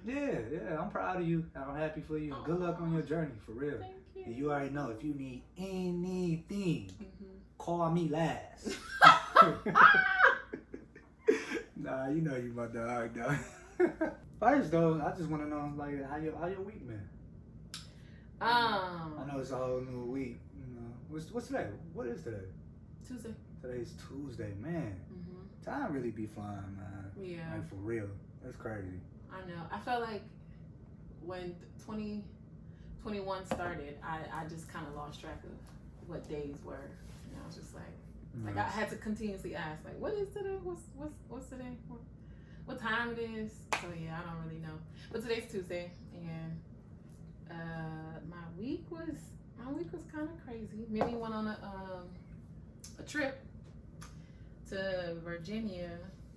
Yeah, I'm proud of you. I'm happy for you. Good luck on your journey, for real. Thank you. And you already know, if you need anything, call me last. Nah, you know you my dog, dog. First though, I just want to know like how your week been. I know it's a whole new week. You know, what's today? What is today? Tuesday. Today's Tuesday, man. Time really be flying, man. Yeah. Like for real. That's crazy. I know. I felt like when 2021 started, I just kind of lost track of what days were. And I was just like I had to continuously ask, like, what is today? What's today? What time it is? So yeah, I don't really know. But today's Tuesday, and my week was kind of crazy. Mimi went on a trip to Virginia,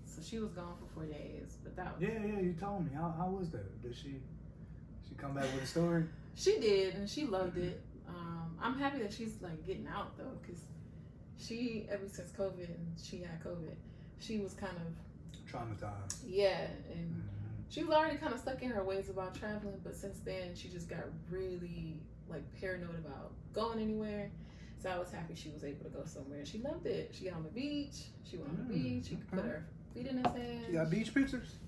so she was gone for 4 days. But that was, yeah, you told me. How was that? Did she come back with a story? She did, and she loved it. I'm happy that she's like getting out though, because she, ever since COVID, and she had COVID, she was kind of traumatized. Yeah, and she was already kind of stuck in her ways about traveling, but since then she just got really like paranoid about going anywhere. So I was happy she was able to go somewhere. She loved it. She got on the beach. She went on the beach. She could put her feet in the sand. She got beach pictures?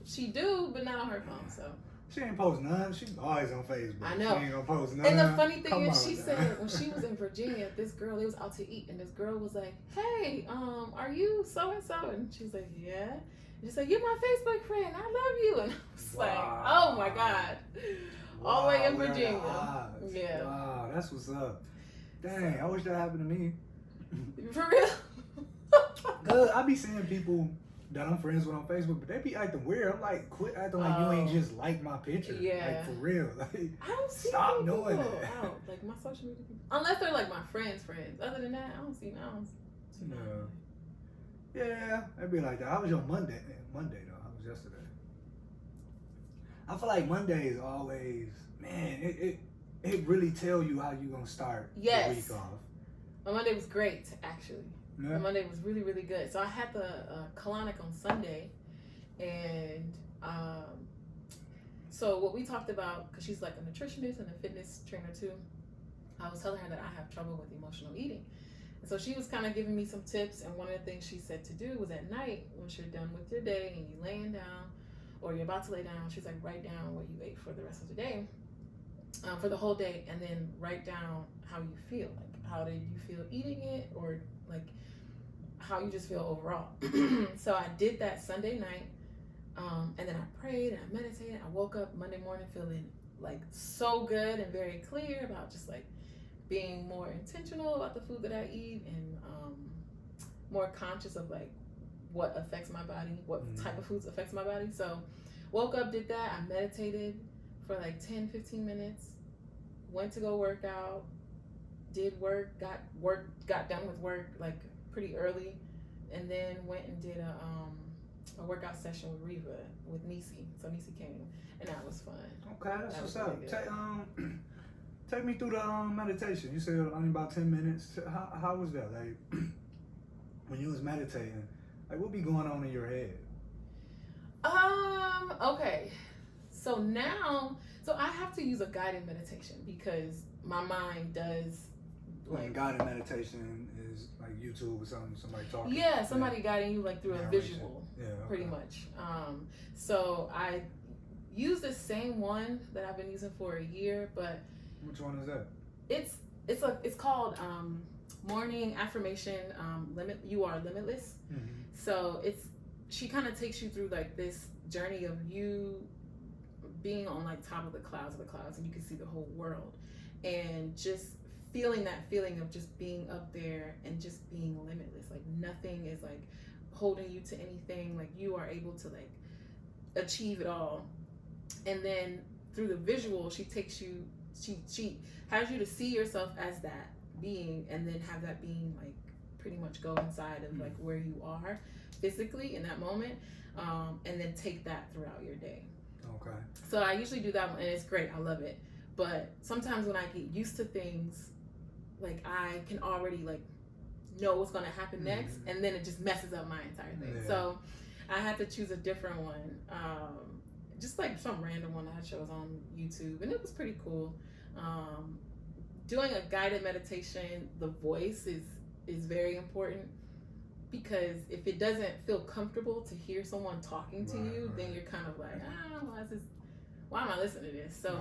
She do, but not on her phone. So she ain't post none. She's always on Facebook. I know. She ain't gonna post none. And the funny thing is, she said when she was in Virginia, this girl, they was out to eat, and this girl was like, "Hey, are you so and so?" And she's like, "Yeah." And she's like, "You're my Facebook friend. I love you." And I was like, "Oh my God." All the way in Virginia. Yeah. Wow, that's what's up. Dang, I wish that happened to me. For real? Cause I be seeing people that I'm friends with on Facebook, but they be acting weird. I'm like, quit acting like you ain't just like my picture. Yeah. Like for real. Like, I don't see stop people doing that. out, like my social media people. Unless they're like my friends. Other than that, I don't see no. Yeah, it'd be like that. How was your Monday? Monday though. How was yesterday? I feel like Monday is always, man, it really tell you how you gonna start the week off. My Monday was great, actually. Yeah. My Monday was really, really good. So I had the colonic on Sunday, and so what we talked about, because she's like a nutritionist and a fitness trainer too, I was telling her that I have trouble with emotional eating. And so she was kind of giving me some tips, and one of the things she said to do was at night, once you're done with your day and you're laying down, or you're about to lay down, she's like, write down what you ate for the rest of the day, for the whole day, and then write down how you feel. Like, how did you feel eating it, or like how you just feel overall. So I did that Sunday night, and then I prayed and I meditated. I woke up Monday morning feeling like so good and very clear about just like being more intentional about the food that I eat, and more conscious of like what affects my body, what type of foods affects my body. So woke up, did that, I meditated for like 10-15 minutes, went to go work out, did work, got done with work like pretty early, and then went and did a workout session with Reva, with Nisi. So Nisi came, and that was fun. Okay, that's what's up. Take me through the meditation. You said only about 10 minutes. How was that? Like when you was meditating, like what be going on in your head? Okay. So now, I have to use a guided meditation because my mind does. Like guided meditation is like YouTube or something, somebody talking. Yeah, somebody guiding you like through a visual, pretty much. So I use the same one that I've been using for a year, but which one is that? It's called Morning Affirmation. You Are Limitless. Mm-hmm. So she kind of takes you through like this journey of you being on like top of the clouds, and you can see the whole world, and just feeling that feeling of just being up there and just being limitless. Like nothing is like holding you to anything. Like you are able to like achieve it all. And then through the visual, she takes you, she has you to see yourself as that being, and then have that being like pretty much go inside of like where you are physically in that moment, and then take that throughout your day. Okay. So I usually do that one, and it's great. I love it. But sometimes when I get used to things, like I can already like know what's going to happen next, and then it just messes up my entire thing. So I had to choose a different one. just like some random one I chose on YouTube, and it was pretty cool. Doing a guided meditation, the voice is very important, because if it doesn't feel comfortable to hear someone talking to you, then you're kind of like, why am I listening to this? So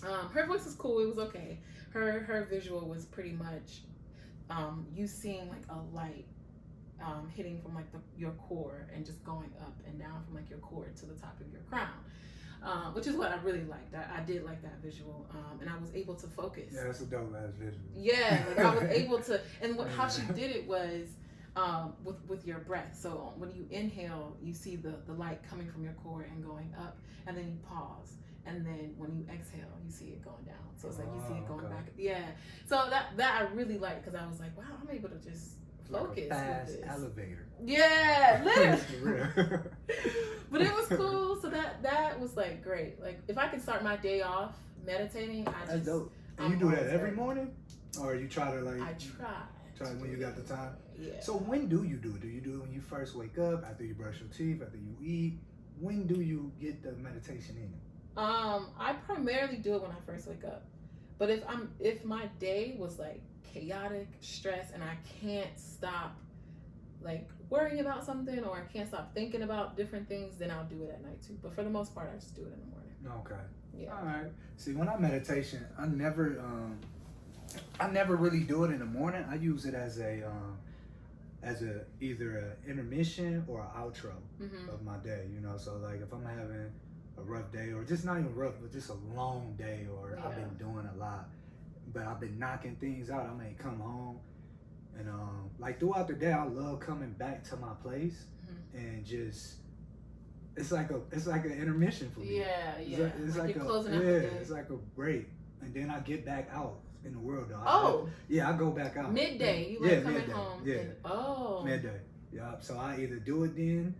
her voice was cool. It was okay. Her visual was pretty much you seeing like a light hitting from like your core and just going up and down from like your core to the top of your crown, which is what I really liked. I did like that visual, and I was able to focus. Yeah, that's a dope ass visual. Yeah, like I was able to, and how she did it was with your breath. So when you inhale, you see the light coming from your core and going up, and then you pause. And then when you exhale, you see it going down. So it's like you see it going back. Yeah. So that I really liked, because I was like, wow, I'm able to just focus. Like a fast with this elevator. Yeah, literally. For real. But it was cool. So that was like great. Like if I could start my day off meditating, That's dope. And you do that every morning, or you try to like? I try. Try when you got the time. Yeah. So when do you do it? Do you do it when you first wake up, after you brush your teeth, after you eat? When do you get the meditation in? I primarily do it when I first wake up. But if my day was like chaotic, stress, and I can't stop like worrying about something, or I can't stop thinking about different things, then I'll do it at night too. But for the most part, I just do it in the morning. Okay. Yeah. All right. See, when I meditation, I never really do it in the morning. I use it as a either an intermission or an outro of my day. You know, so like if I'm having a rough day, or just not even rough, but just a long day, or I've been doing a lot, but I've been knocking things out, I may come home and like throughout the day, I love coming back to my place and just it's like an intermission for me. Yeah. It's like you're a closing out the day. It's like a break, and then I get back out in the world though. I go back out midday. You like coming midday. home? Yeah. Midday. Yeah. So I either do it then,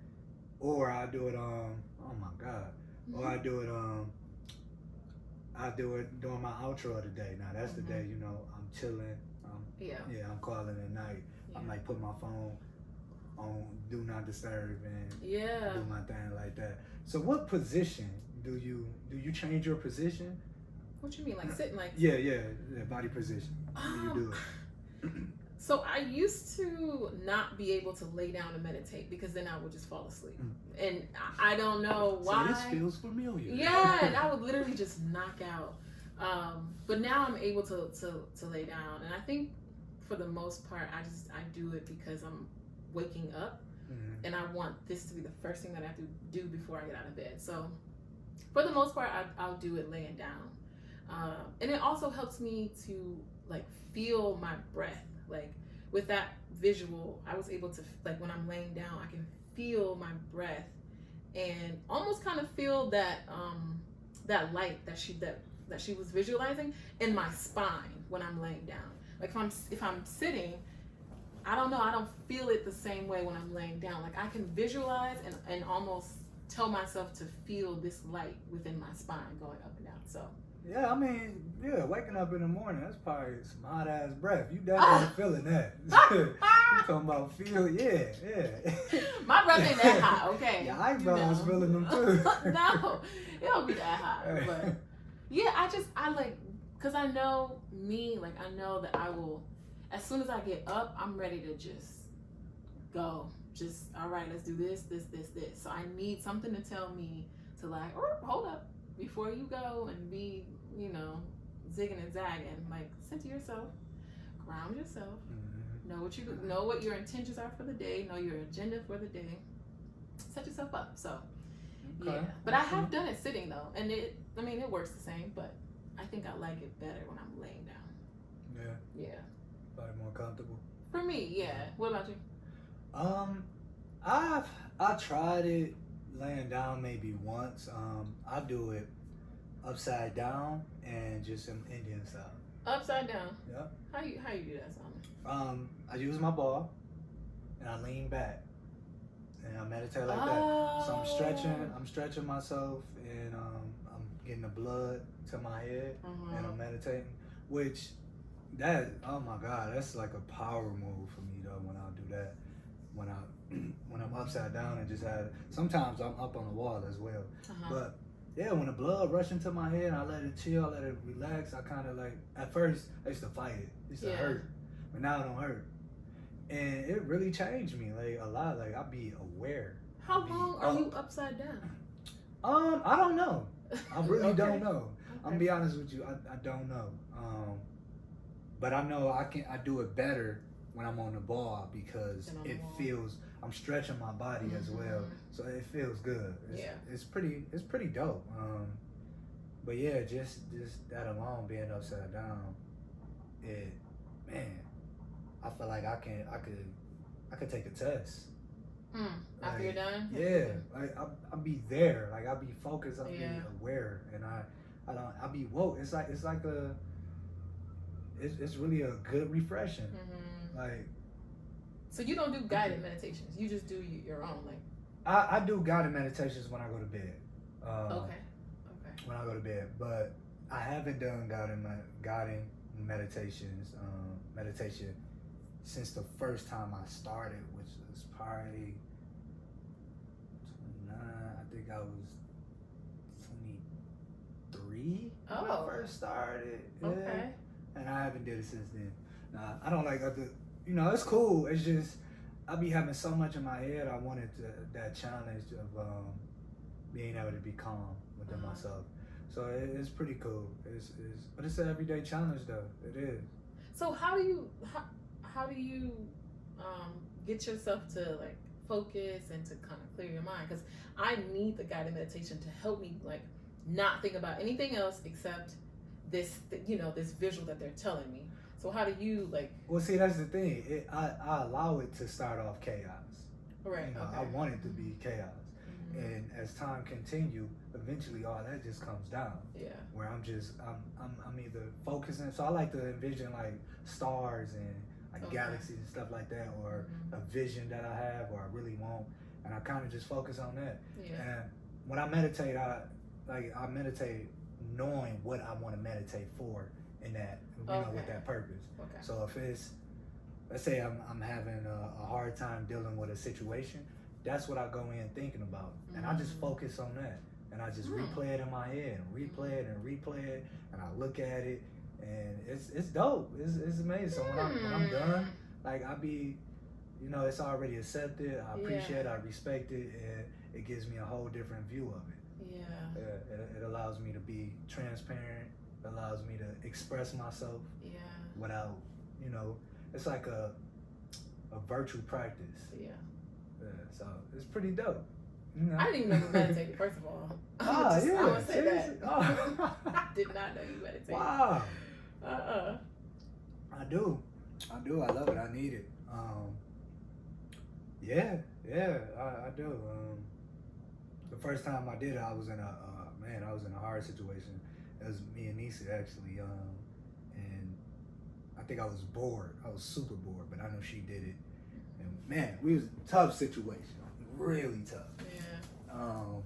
or I do it oh my god. Or I do it during my outro of the day. Now that's the day, you know, I'm chilling. I'm calling it a night. I might put my phone on do not disturb and do my thing like that. So what position do you change your position? What you mean, like sitting like? Yeah, body position. Do you do it? So I used to not be able to lay down and meditate, because then I would just fall asleep. And I don't know why. So this feels familiar. Yeah, and I would literally just knock out. But now I'm able to lay down. And I think for the most part, I do it because I'm waking up and I want this to be the first thing that I have to do before I get out of bed. So for the most part, I'll do it laying down. And it also helps me to like feel my breath. Like with that visual, I was able to, like when I'm laying down, I can feel my breath and almost kind of feel that that light that she was visualizing in my spine when I'm laying down. Like if I'm sitting, I don't know, I don't feel it the same way when I'm laying down. Like I can visualize and almost tell myself to feel this light within my spine going up and down. So yeah, I mean, waking up in the morning, that's probably some hot ass breath. You definitely feeling that. You talking about feel, yeah. My breath ain't that hot, okay? Yeah, eyebrows feeling them too. No, it don't be that hot. But yeah, I like, cause I know me, like I know that I will, as soon as I get up, I'm ready to just go. Just, all right, let's do this. So I need something to tell me to like, hold up. Before you go and be, you know, zigging and zagging, like center yourself, ground yourself, know what your intentions are for the day, know your agenda for the day, set yourself up. So but I have done it sitting though, and it works the same, but I think I like it better when I'm laying down. Yeah. Probably more comfortable. For me, yeah. What about you? I tried it laying down maybe once. I do it upside down and just some Indian style. Upside down? Yeah. How you do that, Simon? I use my ball and I lean back and I meditate like that. So I'm stretching myself, and I'm getting the blood to my head and I'm meditating, which oh my God, that's like a power move for me though when I do that. when I when I'm upside down and just had. Sometimes I'm up on the wall as well. But yeah, when the blood rushed into my head, I let it chill, I let it relax. I kind of like at first I used to fight it. It used to hurt, but now it don't hurt, and it really changed me like a lot. Like I be aware. How long are you upside down? I don't know. I really don't know. Okay. I'm gonna be honest with you. I don't know. But I know I do it better when I'm on the ball because it feels I'm stretching my body as well, so it feels good. It's pretty dope. But yeah, just that alone, being upside down, I feel like I could take a test. After you're done? Yeah, like I'll be there, like I'll be focused, I'll be aware, and I'll be woke. It's really a good refreshing. Like, so you don't do guided meditations, you just do your own, like? I do guided meditations when I go to bed. Okay. When I go to bed, but I haven't done guided meditation since the first time I started, which was probably 29. I think I was 23 when I first started. Okay. And I haven't did it since then. Nah, I don't like other. It's cool. It's just I be having so much in my head. I wanted that challenge of being able to be calm within myself. So it's pretty cool. But it's an everyday challenge though. It is. So how do you get yourself to like focus and to kind of clear your mind? Because I need the guided meditation to help me like not think about anything else except this visual that they're telling me. So how do you like? Well, see, that's the thing. I allow it to start off chaos. Right. I want it to be chaos, and as time continue, eventually all that just comes down. Yeah. Where I'm either focusing. So I like to envision like stars and like galaxies and stuff like that, or a vision that I have or I really want, and I kind of just focus on that. Yeah. And when I meditate, I meditate knowing what I want to meditate for in that, with that purpose. Okay. So if it's, let's say I'm having a hard time dealing with a situation, that's what I go in thinking about, and I just focus on that, and I just replay it in my head, and replay it, and I look at it, and it's dope. It's amazing. So when I'm done, like I be, it's already accepted. I appreciate it. I respect it, and it gives me a whole different view of it. Yeah. It allows me to be transparent. It allows me to express myself. Yeah. Without, it's like a virtual practice. Yeah. Yeah. So it's pretty dope. I didn't even know you meditated, first of all. I would say that. Oh. I did not know you meditated. Wow. I do. I love it. I need it. I do. The first time I did it, I was in a hard situation. It was me and Nisa actually, and I think I was bored. I was super bored, but I know she did it. And man, we was a tough situation, really tough. Yeah.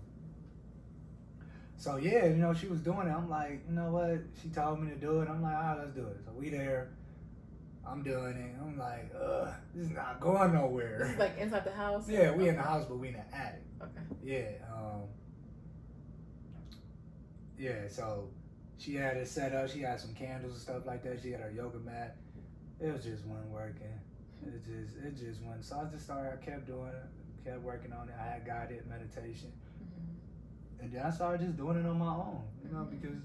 So yeah, she was doing it. I'm like, you know what? She told me to do it. I'm like, all right, let's do it. So we there. I'm doing it. I'm like, this is not going nowhere. This is like inside the house? Yeah, we in the house, but we in the attic. Okay. Yeah. Yeah, so she had it set up. She had some candles and stuff like that. She had her yoga mat. It just wasn't working. It just wasn't. So I kept doing it, kept working on it. I had guided meditation. And then I started just doing it on my own, because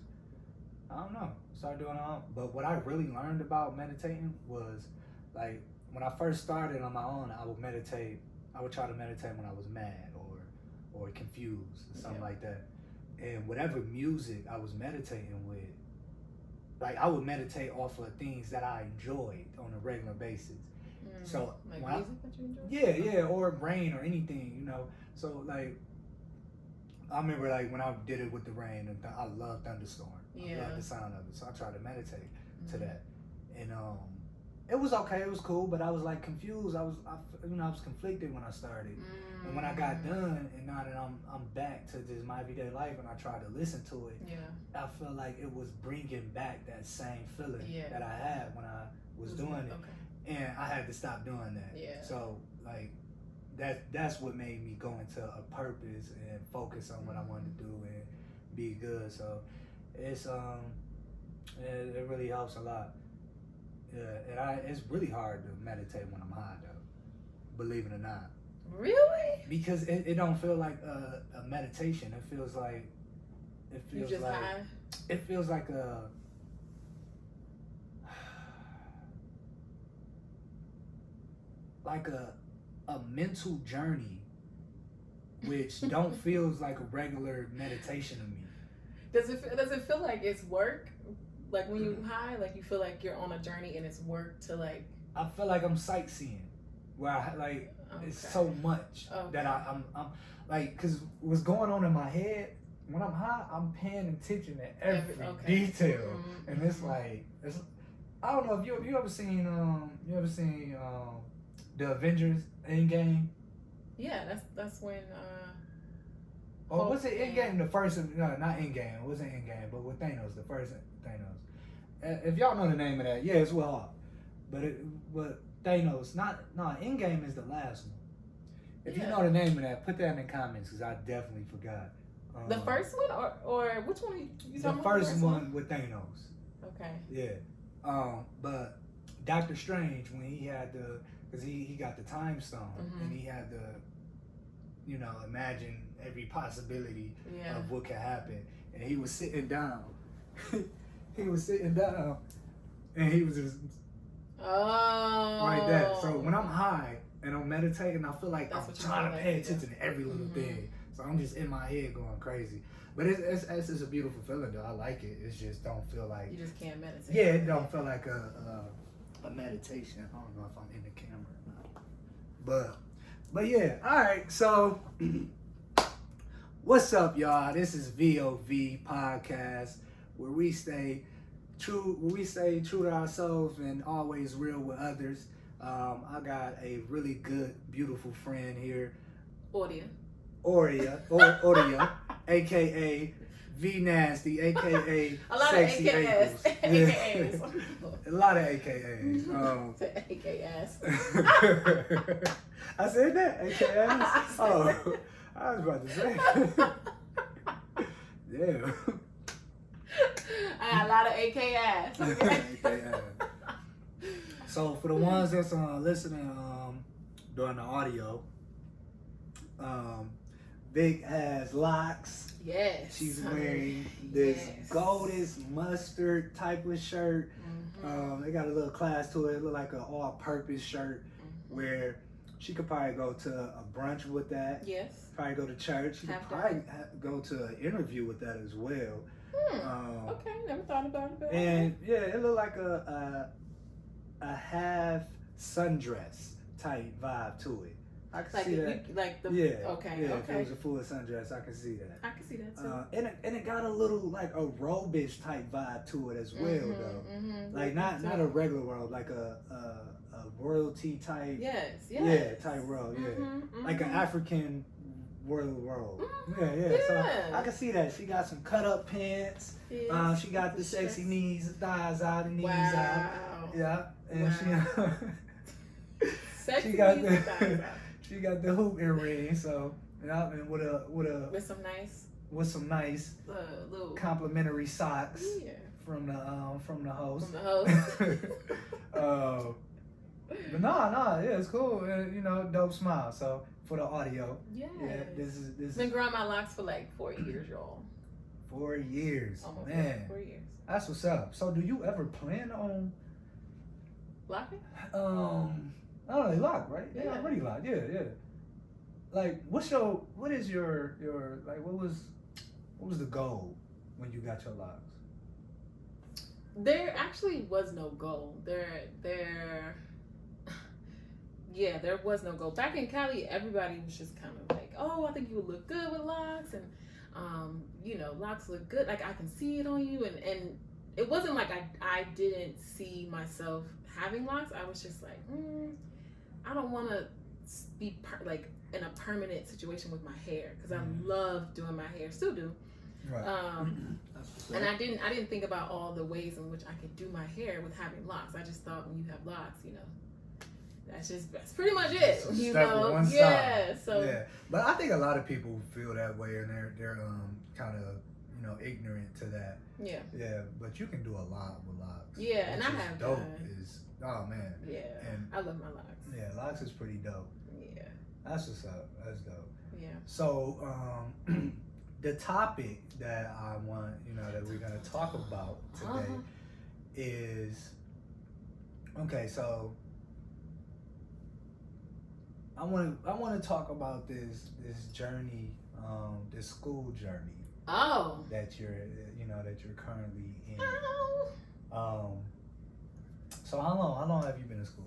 I don't know. Started doing it on my own. But what I really learned about meditating was, like, when I first started on my own, I would try to meditate when I was mad or confused or something like that. And whatever music I was meditating with, like I would meditate off of things that I enjoyed on a regular basis. So like music that you enjoy? Yeah, or rain or anything, So like, I remember like when I did it with the rain, and I love thunderstorm. I love the sound of it, so I tried to meditate to that. And it was okay, it was cool, but I was like confused. I was conflicted when I started. And when I got done, and now that I'm back to just my everyday life, and I tried to listen to it, I felt like it was bringing back that same feeling that I had when I was doing it. Okay. And I had to stop doing that. Yeah. So like that's what made me go into a purpose and focus on what I wanted to do and be good. So it's it really helps a lot. Yeah, and it's really hard to meditate when I'm high though, believe it or not. Really? Because it don't feel like a meditation. It feels like You just like high? it feels like a mental journey, which don't feels like a regular meditation to me. Does it feel like it's work? Like when you high, like you feel like you're on a journey and it's work to like. I feel like I'm sightseeing, where I like it's so much that I'm like, cause what's going on in my head when I'm high, I'm paying attention to every detail, and it's like I don't know if you ever seen the Avengers Endgame. Yeah, that's when. Oh, what's it Endgame? The first, no, not Endgame. It wasn't Endgame, but with Thanos, the first Thanos. If y'all know the name of that, yeah, it's well off. But Thanos, Endgame is the last one. If you know the name of that, put that in the comments because I definitely forgot. The first one, or which one you talking about? The first one with Thanos. Okay. Yeah. But Doctor Strange, when he had because he got the time stone and he had to, imagine every possibility of what could happen, and he was sitting down. He was sitting down, and he was just like that. So when I'm high and I'm meditating, I feel like I'm trying to pay attention to every little thing. So I'm just in my head going crazy. But it's a beautiful feeling though. I like it. It just don't feel like you just can't meditate. Yeah, it don't feel like a meditation. I don't know if I'm in the camera or not. But yeah. All right. So what's up, y'all? This is V.O.V podcast, where we stay true to ourselves and always real with others. I got a really good, beautiful friend here. Aurea, aka V Nasty, aka a lot Sexy of AKAs. AKAs. A lot of AKAs. AKAs. I said that, AKAs. Oh, I was about to say. Yeah. I got a lot of AKAs. Okay? AKAs. So for the ones that's listening during the audio, Vic has locks. Yes. She's wearing this goldish mustard type of shirt. It got a little class to it. It look like an all-purpose shirt where she could probably go to a brunch with that. Yes. Probably go to church. She could probably go to an interview with that as well. Okay, never thought about it. And yeah, it looked like a half sundress type vibe to it. I can see that. If it was a full sundress, I can see that. I can see that too. And it got a little like a robe-ish type vibe to it as well, though. Like not a regular robe, like a royalty type. Yes. Yeah, type robe. Yeah, like an African royal robe. Yeah. So I can see that. She got some cut-up pants. Yes. She got the sexy thighs out, and knees out. Yeah, and sexy she got knees and thighs out. She got the hoop earring, so and with some nice little complimentary socks from the host. From the host. But no, yeah, it's cool. Dope smile. So for the audio, this is been growing my locks for like 4 years, y'all. 4 years, almost man. 4 years. That's what's up. So do you ever plan on locking? I don't know, they locked, right? They already locked. Yeah. Like, what is your like? What was the goal when you got your locks? There actually was no goal. There was no goal. Back in Cali, everybody was just kind of like, "Oh, I think you would look good with locks," and locks look good. Like I can see it on you, and it wasn't like I didn't see myself having locks. I was just like, I don't want to be like in a permanent situation with my hair because I love doing my hair, still do. Right. And I didn't think about all the ways in which I could do my hair with having locks. I just thought when you have locks, that's pretty much it. So You stuck with know, one yeah. side. So yeah, but I think a lot of people feel that way, and they're kind of ignorant to that. Yeah. Yeah, but you can do a lot with locks. Yeah, and I which is have dope. done. Oh man. Yeah. And I love my locks. yeah, locks is pretty dope. Yeah. That's what's up. That's dope. Yeah. So the topic that I want that we're gonna talk about today is okay. So I want to talk about this journey, this school journey. Oh. That you're currently in. Oh. So how long have you been in school?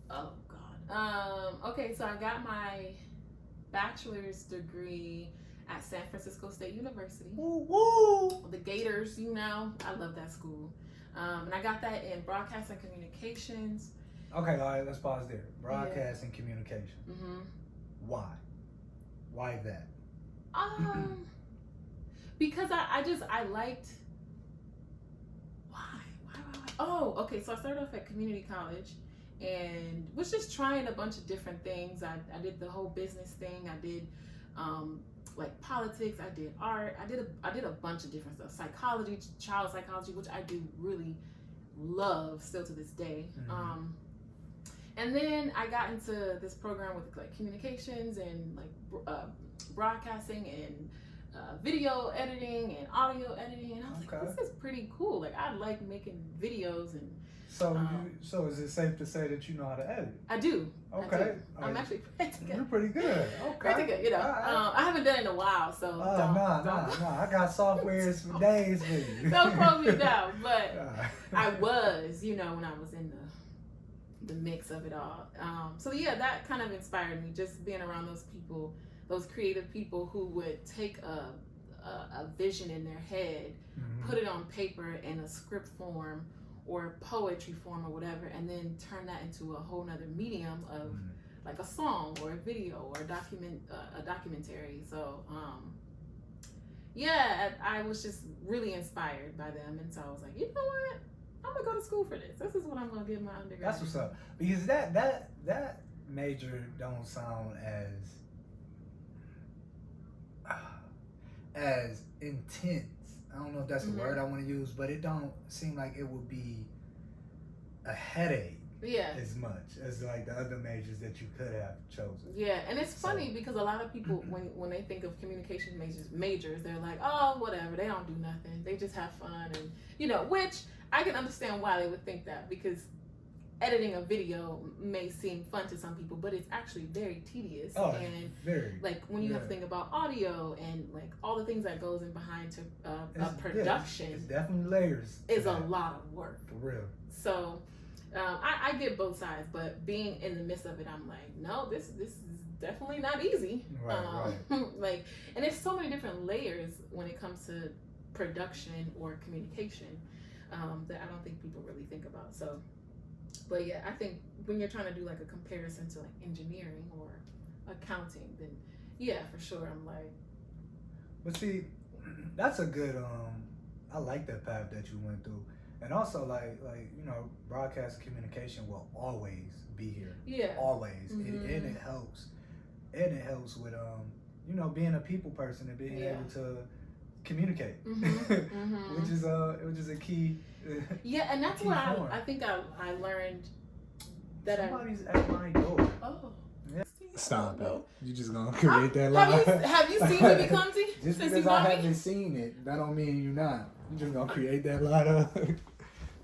Oh God. Okay, so I got my bachelor's degree at San Francisco State University. Woo woo. The Gators, I love that school. And I got that in broadcast and communications. Okay, all right, let's pause there. Broadcast and communication. Mm-hmm. Why? Why that? Because I liked. Why? Oh, okay. So I started off at community college, and was just trying a bunch of different things. I did the whole business thing. I did like politics. I did art. I did a bunch of different stuff. Psychology, child psychology, which I do really love still to this day. Mm-hmm. And then I got into this program with like communications and like broadcasting and video editing and audio editing, and I was like, this is pretty cool. Like I like making videos and. So is it safe to say that you know how to edit? I do. Okay. I do. I'm actually pretty good. You're pretty good. Okay. Pretty good. I haven't done it in a while, so. Nah. I got softwares for days with you. Don't quote me down, but I was, when I was in the mix of it all. So yeah, that kind of inspired me, just being around those people, those creative people who would take a vision in their head, mm-hmm. put it on paper in a script form or poetry form or whatever, and then turn that into a whole nother medium of mm-hmm. like a song or a video or a documentary. So yeah, I was just really inspired by them, and so I was like, you know what? I'm gonna go to school for this. This is what I'm gonna get my undergrad. That's what's up. Because that major don't sound as intense. I don't know if that's the mm-hmm. word I want to use, but it don't seem like it would be a headache. Yeah. As much as like the other majors that you could have chosen. Yeah, and it's funny because a lot of people when they think of communication majors, they're like, oh, whatever, they don't do nothing. They just have fun, and which I can understand why they would think that, because editing a video may seem fun to some people, but it's actually very tedious. Oh, and very. Like when you have to think about audio and like all the things that goes in behind to a production. It's definitely layers. Is a lot of work. For real. So I get both sides, but being in the midst of it, I'm like, no, this is definitely not easy. Right. Like, and there's so many different layers when it comes to production or communication that I don't think people really think about. So, but yeah, I think when you're trying to do like a comparison to like engineering or accounting, then yeah, for sure, I'm like. But see, that's a good. I like that path that you went through. And also, like broadcast communication will always be here. Yeah. Always. Mm-hmm. And it helps. And it helps with being a people person and being able to communicate, mm-hmm. which is a key. Yeah, and that's where I think I learned that somebody's at my door. Oh. Yeah. Stop it. You just gonna create that lie. Have you seen me be clumsy? Just because I haven't seen it, that don't mean you're not. You just gonna create that lie up.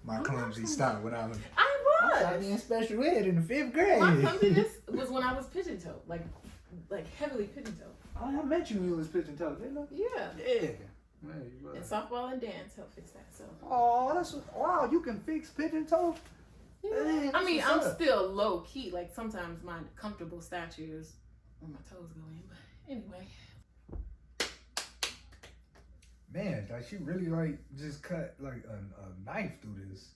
My clumsy stop when I was in special ed in the 5th grade. My clumsiness was when I was pigeon-toed, like heavily pigeon-toed. Oh, I met you when you was pigeon-toed, didn't I? Yeah. Man, and softball and dance helped fix that. So. Oh, wow! You can fix pigeon-toed. Yeah. Man, I mean, I'm still low key. Like sometimes my comfortable statue is where my toes go in. But anyway. Man, like she really like just cut like a knife through this.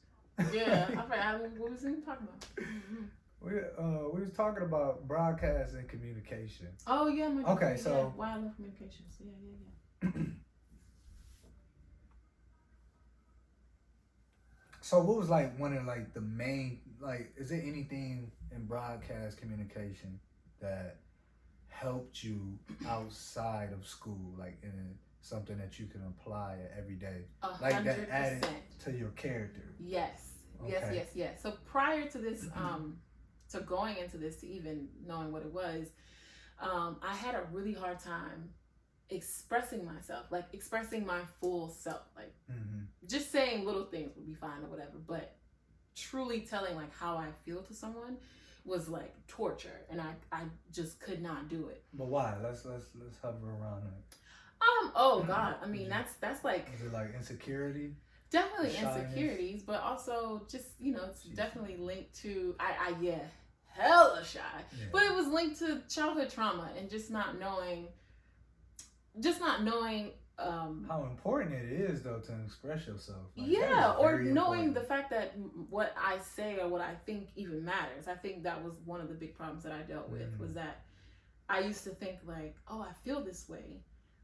Yeah, what was he talking about? Mm-hmm. We was talking about broadcast and communication. Oh yeah, so why I love communications. Yeah. So what was like one of like the main, like, is there anything in broadcast communication that helped you outside of school, like in something that you can apply every day, like that added 100%. to your character? Yes. Okay. Yes. So prior to this, to going into this, to even knowing what it was, I had a really hard time expressing myself, like expressing my full self. Like just saying little things would be fine or whatever, but truly telling like how I feel to someone was like torture, and I just could not do it. But why? Let's hover around it. Oh God, I mean that's like, is it like insecurity? Definitely Shyness? insecurities, but also just, you know, it's definitely linked to yeah, hella shy. Yeah. But it was linked to childhood trauma and just not knowing how important it is though to express yourself. Like, yeah, or knowing important. the fact that what I say or what I think even matters. I think that was one of the big problems that I dealt with, was that I used to think like, oh, I feel this way,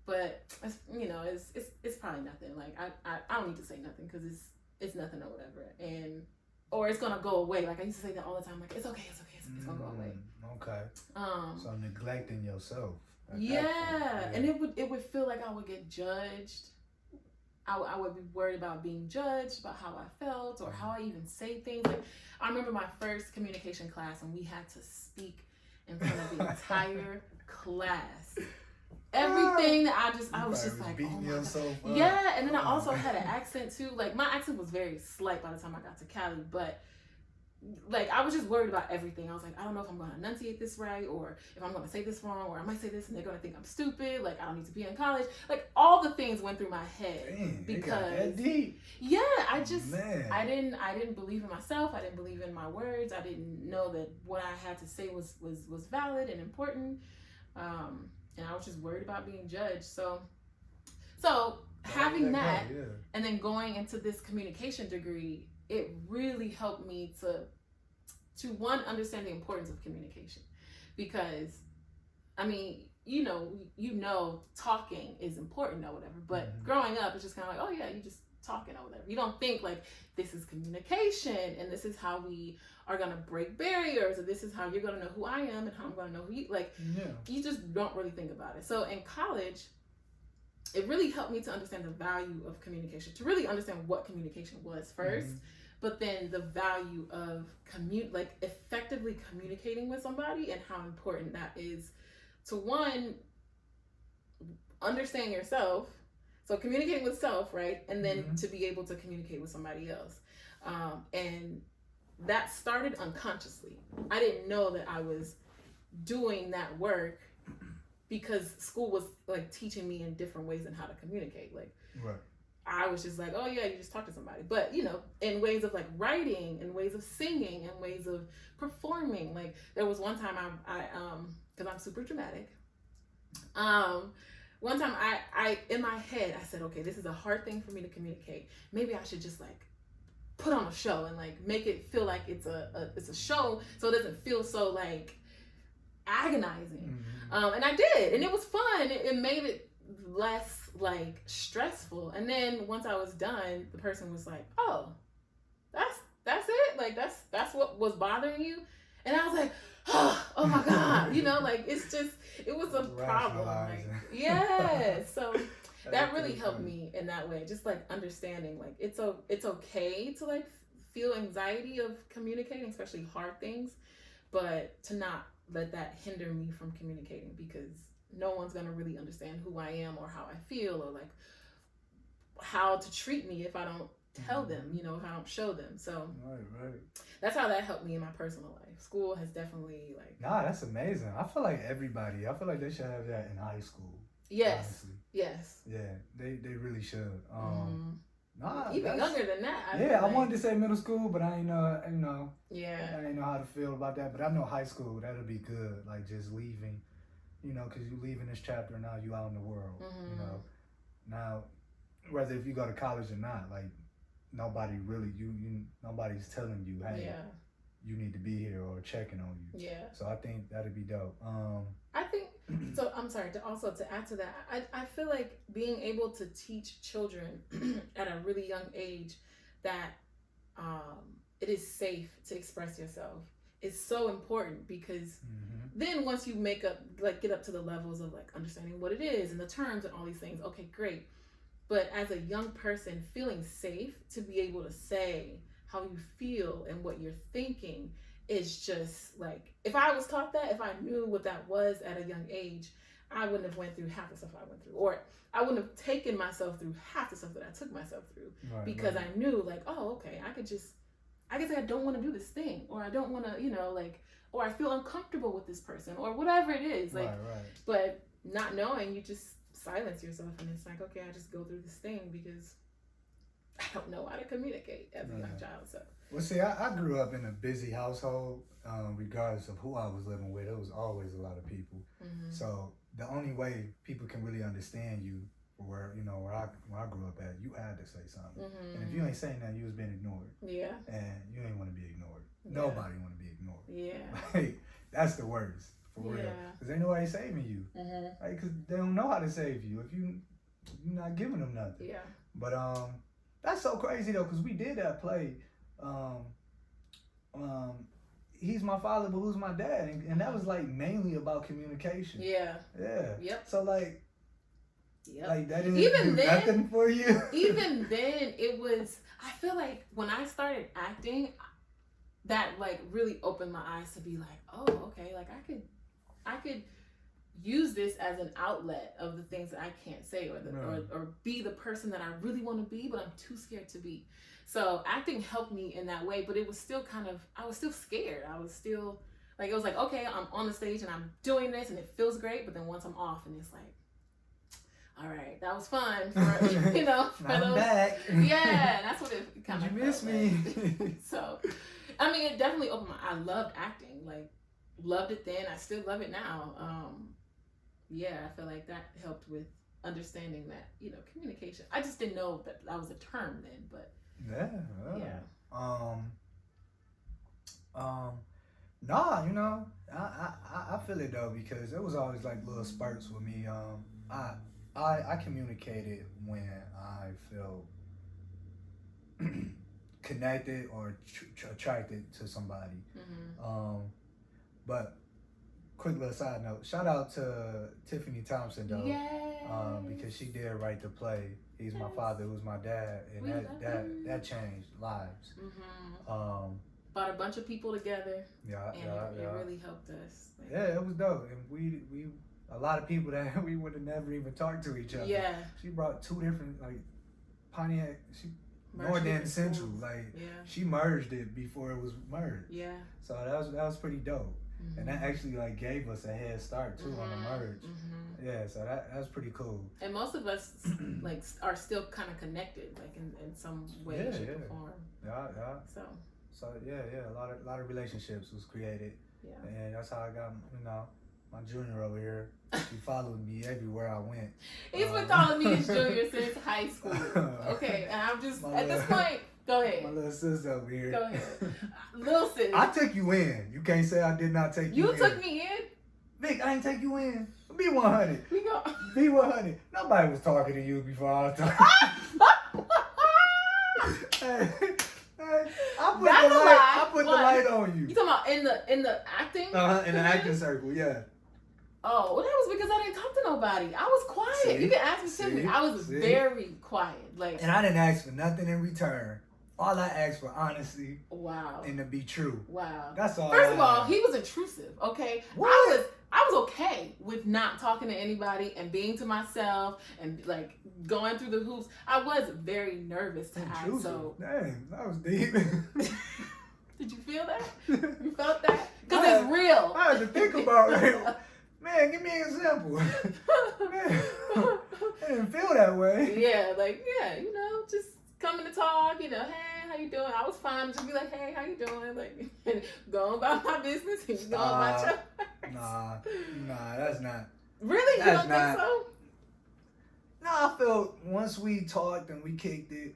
but it's, you know, it's probably nothing. Like I don't need to say nothing because it's nothing or whatever, and or it's gonna go away. Like I used to say that all the time. Like it's okay, it's gonna go away. Okay. So neglecting yourself. Yeah, and it would feel like I would get judged. I would be worried about being judged, about how I felt or how I even say things. Like I remember my first communication class, and we had to speak in front of the entire class. Everything that I was just like, oh my God. Yeah, and then I also had an accent too. Like my accent was very slight by the time I got to Cali, but like I was just worried about everything. I was like, I don't know if I'm going to enunciate this right, or if I'm going to say this wrong, or I might say this and they're going to think I'm stupid. Like I don't need to be in college. Like all the things went through my head. Dang, because got that deep. Yeah, I didn't believe in myself. I didn't believe in my words. I didn't know that what I had to say was valid and important. And I was just worried about being judged. So having that, and then going into this communication degree, it really helped me to one, understand the importance of communication, because I mean, you know, talking is important or whatever, but growing up, it's just kind of like, oh yeah, you just talking or whatever. You don't think like this is communication and this is how we are going to break barriers, or this is how you're going to know who I am and how I'm going to know who you, like, you just don't really think about it. So in college, it really helped me to understand the value of communication, to really understand what communication was first, but then the value of effectively communicating with somebody and how important that is to, one, understand yourself. So communicating with self, right? And then to be able to communicate with somebody else. And that started unconsciously. I didn't know that I was doing that work because school was like teaching me in different ways on how to communicate. Like, I was just like, oh yeah, you just talk to somebody. But, you know, in ways of like writing, in ways of singing, in ways of performing. Like there was one time I because I'm super dramatic. One time I in my head, I said, okay, this is a hard thing for me to communicate. Maybe I should just like put on a show and like make it feel like it's a show, so it doesn't feel so like agonizing. And I did, and it was fun. It made it less like stressful. And then once I was done, the person was like, oh, that's it? Like that's what was bothering you? And I was like, oh my God, you know, like it was a problem. Like, yeah. So that really helped me in that way. Just like understanding, like it's okay to like feel anxiety of communicating, especially hard things, but to not let that hinder me from communicating, because no one's gonna really understand who I am or how I feel or like how to treat me if I don't tell them, you know, if I don't show them. So right. That's how that helped me in my personal life. School has definitely like... Nah, that's amazing. I feel like they should have that in high school. Yes. Honestly. Yes. Yeah, they really should. Nah, even younger than that. I wanted to say middle school, but I ain't know. Yeah. I didn't know how to feel about that, but I know high school, that'll be good. Like just leaving, you know, because you leaving this chapter and now you out in the world, you know. Now, whether if you go to college or not, like nobody really, nobody's telling you, hey, you need to be here or checking on you. Yeah. So I think that'd be dope. I think, so I'm sorry, to add to that, I feel like being able to teach children at a really young age that it is safe to express yourself. It's so important because then once you make up, like, get up to the levels of like understanding what it is and the terms and all these things, okay, great. But as a young person, feeling safe to be able to say how you feel and what you're thinking is just like, if I was taught that, if I knew what that was at a young age, I wouldn't have went through half the stuff I went through, or I wouldn't have taken myself through half the stuff that I took myself through, because I knew, like, oh, okay, I can say I don't want to do this thing, or I don't want to, like, or I feel uncomfortable with this person, or whatever it is, like, but not knowing, you just silence yourself, and it's like, okay, I just go through this thing because I don't know how to communicate as a young child. So, well, see, I grew up in a busy household. Regardless of who I was living with, it was always a lot of people. So the only way people can really understand you, where I grew up at, you had to say something. And if you ain't saying that, you was being ignored. Yeah. And you ain't want to be ignored. Nobody want to be ignored. Yeah. Like, that's the worst, for real. Because ain't nobody saving you. Like, because they don't know how to save you if you're not giving them nothing. Yeah. But that's so crazy though, because we did that play. He's my father, but who's my dad? And that was like mainly about communication. Yeah. Yeah. Yep. So like, like that didn't do nothing for you. Even then, it was. I feel like when I started acting, that like really opened my eyes to be like, oh, okay, like I could use this as an outlet of the things that I can't say, or be the person that I really want to be, but I'm too scared to be. So acting helped me in that way, but it was still I was still scared. I was still like, it was like, okay, I'm on the stage and I'm doing this and it feels great, but then once I'm off and it's like, all right, that was fun for, for I'm those. Back. Yeah, that's what it kind of Did you miss me? Like. So, I mean, it definitely opened I loved acting, like, loved it then. I still love it now. Yeah, I feel like that helped with understanding that, communication. I just didn't know that was a term then, but. Yeah. Nah, I feel it though, because it was always like little spurts with me. I communicated when I felt connected or attracted to somebody. But quick little side note, shout out to Tiffany Thompson though. Yes. Because she did write the play He's My Father, Who's My Dad, and that changed lives. Brought a bunch of people together. It really helped us. Like, yeah, it was dope, and we a lot of people that we would have never even talked to each other. Yeah, she brought two different, like, Pontiac, North and Central, like, she merged it before it was merged. Yeah, so that was pretty dope. And that actually like gave us a head start too on the merge. Yeah, so that's pretty cool. And most of us like are still kind of connected, like in some way, shape, or form. Yeah. So yeah, a lot of relationships was created. Yeah. And that's how I got my junior over here. He followed me everywhere I went. He's been calling me his junior since high school. Okay, and I'm just at this point. Go ahead. My little sis over here. Go ahead. Little sis. I took you in. You can't say I did not take you in. You took me in? Vic, I ain't take you in. Be 100. We go. Be 100. Nobody was talking to you before I was talking. I put the light on you. You talking about in the acting? In the acting circle, yeah. Oh, well, that was because I didn't talk to nobody. I was quiet. See? You can ask me simply. I was very quiet. Like, and I didn't ask for nothing in return. All I asked for, honesty. Wow. And to be true. Wow. That's all. First of all, he was intrusive. Okay. What? I was okay with not talking to anybody and being to myself and like going through the hoops. I was very nervous to ask. So dang, that was deep. Did you feel that? You felt that? Because it's real. I had to think about it. Man, give me an example. Man, I didn't feel that way. Yeah, like, just coming to talk, hey, how you doing? I was fine. Just be like, hey, how you doing? Like, and going about my business and going about your Nah, that's not. Really? You don't think so? No, I felt once we talked and we kicked it,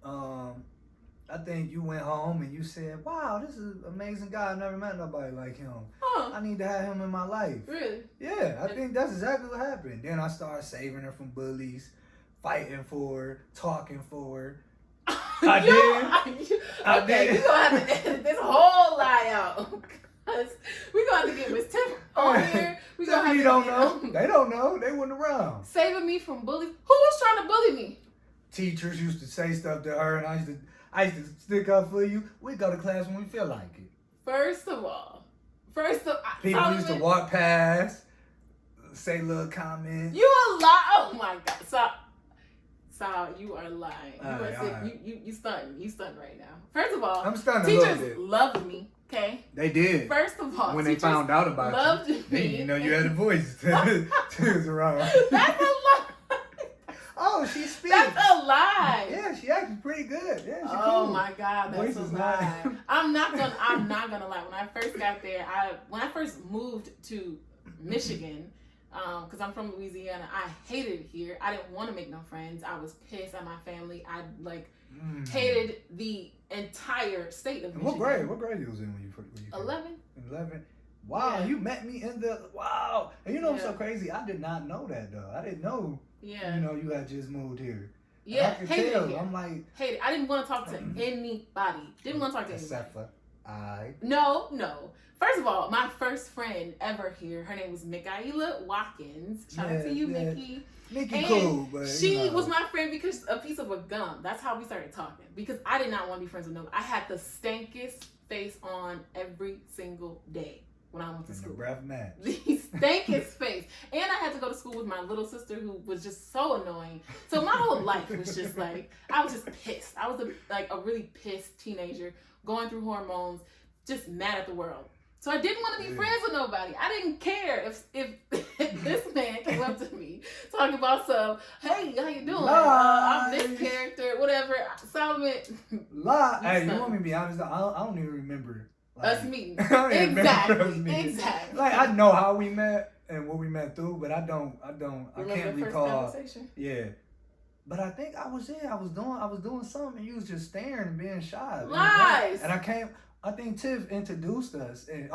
I think you went home and you said, wow, this is an amazing guy. I've never met nobody like him. Huh. I need to have him in my life. Really? Yeah, I think that's exactly what happened. Then I started saving her from bullies, fighting for her, talking for her. I did. I Okay, did. you gonna have to edit this whole lie out. Cause we gonna have to get Miss Tiff on here. We gonna have to don't know. They don't know. They weren't around. Saving me from bullies. Who was trying to bully me? Teachers used to say stuff to her, and I used to stick up for you. We go to class when we feel like it. First of all, People used to walk past, say little comments. You a lie. Oh my God. So you are lying. You stunting. You stunting right now. First of all, I'm stunting a little teachers bit. loved me. Okay. They did. First of all, when they found out about you, they didn't know you had a voice. Tears around. That's a lie. Oh, she speaks. That's a lie. Yeah, she actually pretty good. Yeah, she oh cool. my God, that's Voice a is lie. not- I'm not gonna lie. When I first got there, when I first moved to Michigan, because I'm from Louisiana, I hated it here. I didn't want to make no friends. I was pissed at my family. I hated the entire state of Michigan. What grade you was in when you 11. 11. Wow, Yeah. you met me in the And you know what's so crazy? I did not know that though. I didn't know. Yeah. You know, you had just moved here. Yeah. I could Hated tell. it here. I'm like. Hated it. I didn't want to talk to anybody. Didn't want to talk to anybody. Except for I. No. First of all, my first friend ever here, her name was Michaela Watkins. Shout out to you, Mickey. Mickey And cool, but she was my friend because a piece of a gum. That's how we started talking. Because I did not want to be friends with nobody. I had the stankest face on every single day when I went to school. The breath match. The stankest face. And I had to go to school with my little sister who was just so annoying. So my whole life was just like, I was just pissed. I was a really pissed teenager going through hormones, just mad at the world. So I didn't want to be friends with nobody. I didn't care if this man came up to me talking about some, hey, how you doing? I'm this character, whatever. Solomon. Hey, you want me to be honest? I don't even remember. Us meeting. Exactly. Exactly. Like I know how we met and what we met through, but I can't recall. Yeah. But I think I was doing something and you was just staring and being shy. Lies. And I think Tiff introduced us and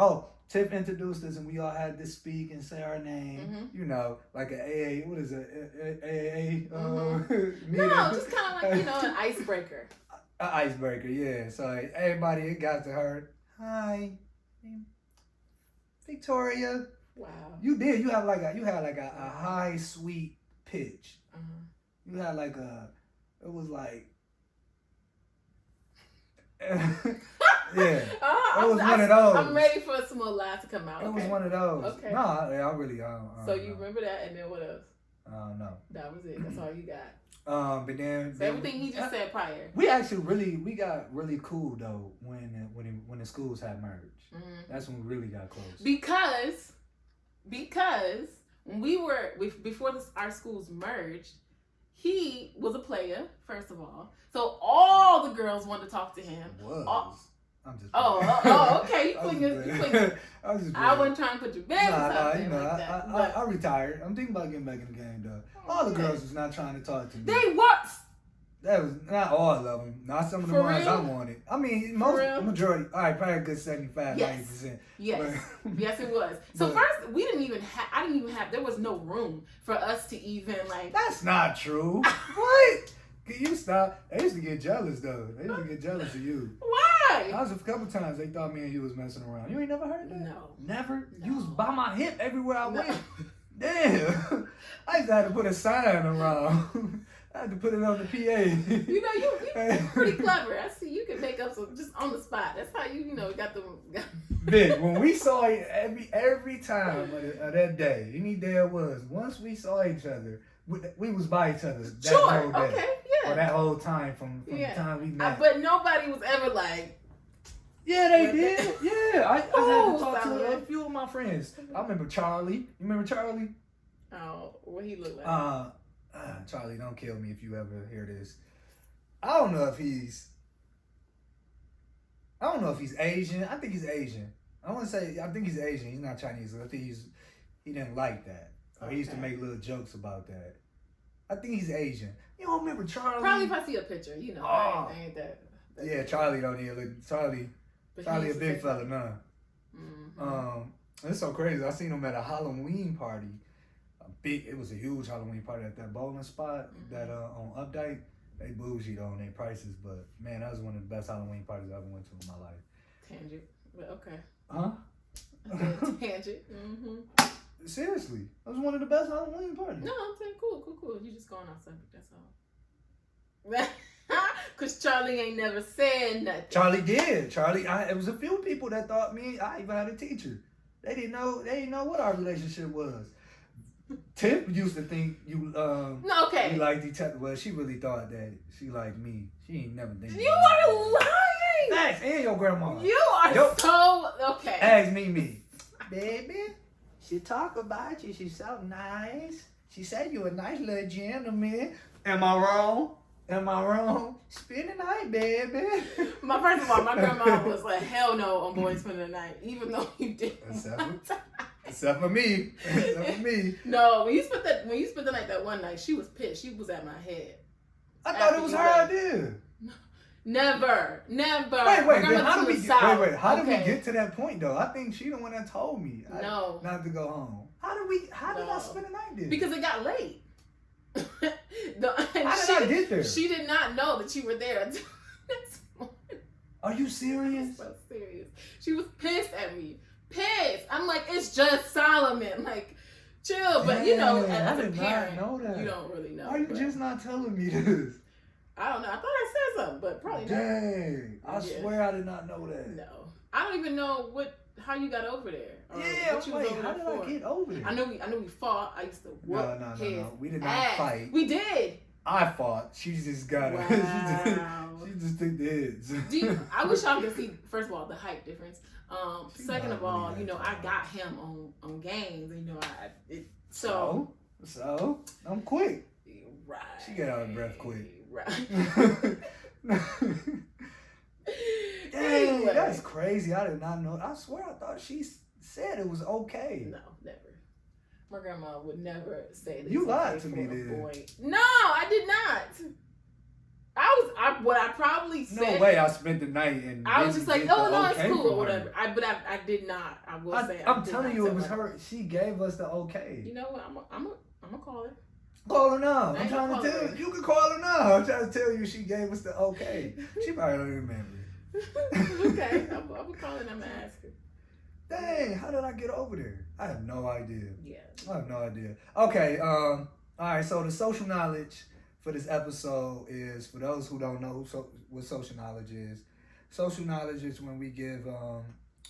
we all had to speak and say our name. Mm-hmm. You know, like an AA, what is it? AA Mm-hmm. No, just kind of like, an icebreaker. An icebreaker, yeah. So everybody, it got to her. Hi, Victoria. Wow. You did. You had like a high sweet pitch. Uh-huh. You had like it was like. Yeah. It was one of those. I'm ready for some more lies to come out. It was one of those. Okay. No, I really. So you remember that, and then what else? I don't know. That was it. That's all you got. But then so everything he just said prior. We actually we got really cool though when the schools had merged. Mm-hmm. That's when we really got close. Because when before our schools merged, he was a player first of all. So all the girls wanted to talk to him. I'm just. Okay. I wasn't trying to put your business out there like that. I retired. I'm thinking about getting back in the game though. All the girls was not trying to talk to me. They what? That was not all of them. Not some of the For ones real? I wanted. I mean, majority. All right, probably a good 75, 90%. Yes. Yes, it was. So first, I didn't even have. There was no room for us to even like. That's not true. What? Can you stop? They used to get jealous though. They used to get jealous of you. Why? I was a couple times they thought me and you was messing around. You ain't never heard that? No. Never? No. You was by my hip everywhere I went. Damn. I used to have to put a sign around. I had to put it on the PA. You're pretty clever. I see you can make up some just on the spot. That's how you got them. Big. When we saw it every time of that day, any day it was, once we saw each other, we was by each other that whole day. Okay, yeah. Or that whole time from the time we met. But nobody was ever like. Yeah, they did. Yeah, I had to talk to a few of my friends. I remember Charlie. You remember Charlie? Oh, what he looked like? Charlie, don't kill me if you ever hear this. I don't know if he's Asian. I think he's Asian. I think he's Asian. He's not Chinese. I think he didn't like that. Or he used to make little jokes about that. I think he's Asian. You don't remember Charlie? Probably if I see a picture, I ain't that. Yeah, Charlie don't need look. Charlie a big fella, nah. Mm-hmm. It's so crazy. I seen him at a Halloween party. It was a huge Halloween party at that bowling spot that on Updike. they bougie on their prices, but man, that was one of the best Halloween parties I ever went to in my life. Tangent, but okay. Huh? Tangent. Mm-hmm. Seriously, that was one of the best Halloween parties. No, I'm saying cool. You just going off subject. That's all. Cause Charlie ain't never said nothing. Charlie did. It was a few people that thought I even had a teacher. They didn't know what our relationship was. Tip used to think you No, okay. you liked each other. Well, she really thought that she liked me. She ain't never think. You are lying. Thanks, and your grandma. You are so okay. Ask me. Baby, she talk about you. She's so nice. She said you a nice little gentleman. Am I wrong? Spend the night, baby. First of all, my grandma was like, hell no on boys spending the night, even though you did. Except for me. No, when you spent the night that one night, she was pissed. She was at my head. I thought it was her idea. Never. Wait. How did we get to that point though? I think she the one that told me not to go home. How did I spend the night there? Because it got late. How did I get there? She did not know that you were there until next morning. Are you serious? So serious. She was pissed at me. Pissed. I'm like, it's just Solomon. Like, chill. But you know, as a parent, you don't really know. Why are you just not telling me this? I don't know. I thought I said something, but probably not. Dang. I swear I did not know that. No. I don't even know how you got over there. Yeah, how did I get over there? I knew we fought. I used to whoop No. We did not fight. We did. I fought. She just got it. Wow. she just took the hits. I wish y'all could see, first of all, the height difference. Second of all, you know, I got him on games. You know, so I'm quick. Right. She got out of breath quick. Right. Dang, anyway. That's crazy. I did not know. I swear I thought she said it was okay. No, never. My grandma would never say that. You lied to me, then. No, I did not. What I probably said. No way. I spent the night and I was just like, no, it's cool or whatever. Her. I did not. I will say. I'm telling you, it was her. She gave us the okay. You know what? I'm gonna call her. Call her now. I'm trying to tell you. You can call her now. I'm trying to tell you she gave us the okay. She probably don't remember. Okay, I'm gonna call her and I'm gonna ask her. Dang, how did I get over there? I have no idea. Yeah. I have no idea. Okay, all right, so the social knowledge for this episode is, for those who don't know what social knowledge is. Social knowledge is when we give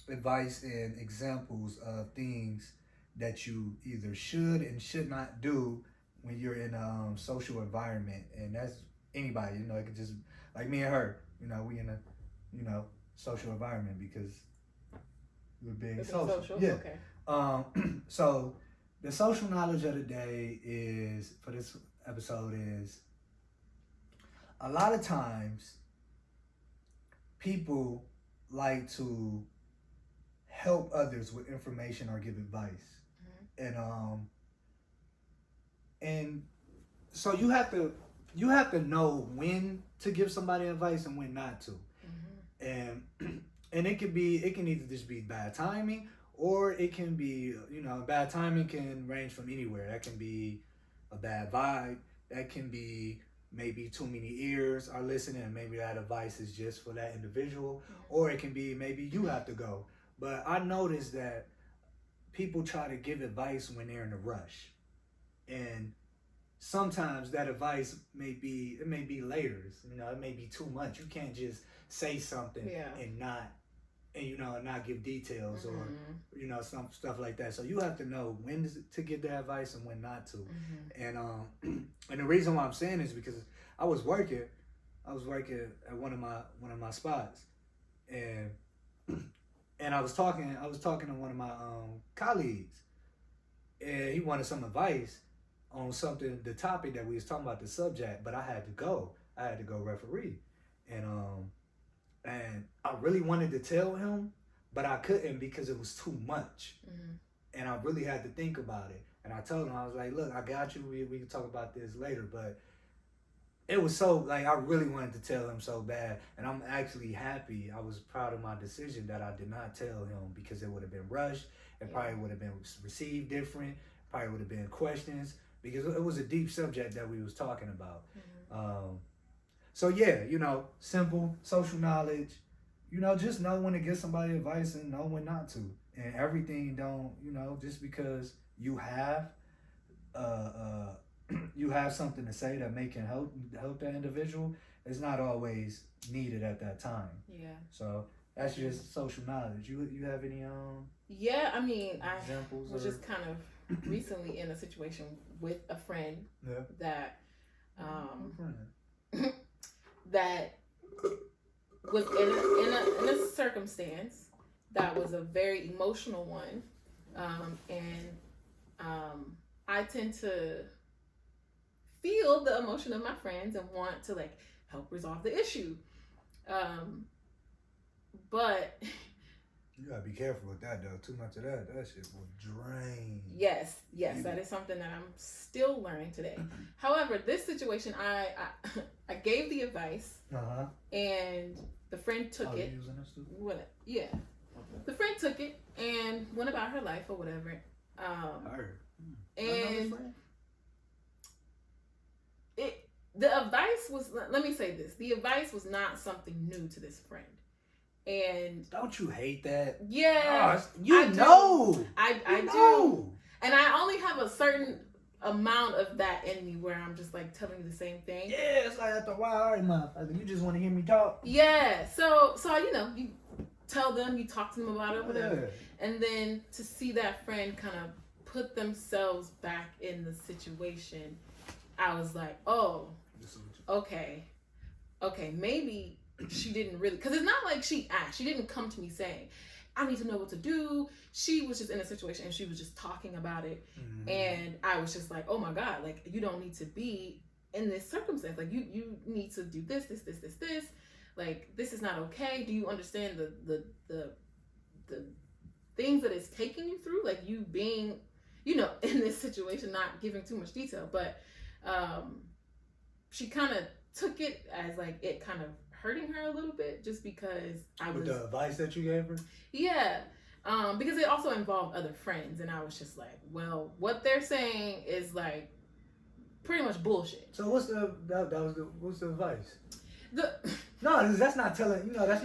advice and examples of things that you either should and should not do when you're in a social environment. And that's anybody, you know, it could just, like me and her, you know, we in a, you know, social environment because we're being social. Yeah. Okay. So the social knowledge of the day is, for this episode, is a lot of times people like to help others with information or give advice. Mm-hmm. And so you have to know when to give somebody advice and when not to. Mm-hmm. And it can either just be bad timing, or it can be, you know, bad timing can range from anywhere. That can be a bad vibe. That can be maybe too many ears are listening and maybe that advice is just for that individual. Or it can be maybe you have to go. But I noticed that people try to give advice when they're in a rush. And sometimes that advice may be layers. You know, it may be too much. You can't just say something and not give details or, you know, some stuff like that. So you have to know when to give the advice and when not to. Mm-hmm. And the reason why I'm saying is because I was working at one of my spots, and I was talking to one of my colleagues, and he wanted some advice on something, the topic that we was talking about, the subject, but I had to go referee. And I really wanted to tell him, but I couldn't because it was too much. Mm-hmm. And I really had to think about it. And I told him, I was like, look, I got you. We can talk about this later. But it was so, like, I really wanted to tell him so bad. And I'm actually happy. I was proud of my decision that I did not tell him, because it would have been rushed. It probably would have been received different. Probably would have been questions, because it was a deep subject that we was talking about. Mm-hmm. So yeah, simple social knowledge. Just know when to give somebody advice and know when not to. And everything don't, just because you have uh you have something to say that can help that individual, it's not always needed at that time. Yeah. So that's just social knowledge. You have any Yeah, I mean, I examples was just kind of recently in a situation with a friend that that was in a circumstance that was a very emotional one, and I tend to feel the emotion of my friends and want to like help resolve the issue, but you gotta be careful with that though. Too much of that shit will drain. Yes, that is something that I'm still learning today. However, this situation, I gave the advice, and the friend took it. You using this too? Yeah, okay. The friend took it and went about her life or whatever. And the advice was. Let me say this: the advice was not something new to this friend. And don't you hate that? Yeah, I know. I do, and I only have a certain amount of that in me where I'm just like telling you the same thing. Yeah, it's like after a while, all right, motherfucker, you just want to hear me talk. Yeah, so you tell them, you talk to them about it, whatever, and then to see that friend kind of put themselves back in the situation, I was like, oh, okay, maybe she didn't really, because it's not like she asked. She didn't come to me saying, I need to know what to do. She was just in a situation and she was just talking about it. Mm-hmm. And I was just like, oh my God, like you don't need to be in this circumstance. Like you need to do this. Like this is not okay. Do you understand the things that it's taking you through? Like you being, in this situation, not giving too much detail, but she kind of took it as like it kind of hurting her a little bit, just because with the advice that you gave her. Yeah, because it also involved other friends, and I was just like, well, what they're saying is like pretty much bullshit. So what's the advice? No, that's not telling. That's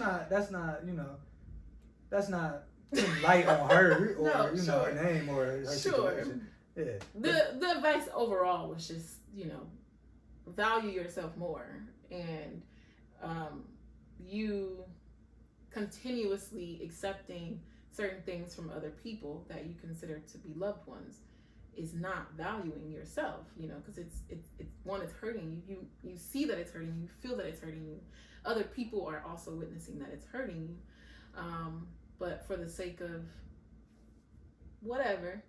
not putting light on her or her name or her situation. Yeah. The advice overall was just value yourself more, and you continuously accepting certain things from other people that you consider to be loved ones is not valuing yourself, because it's hurting you. You see that it's hurting you, feel that it's hurting you. Other people are also witnessing that it's hurting you, but for the sake of whatever,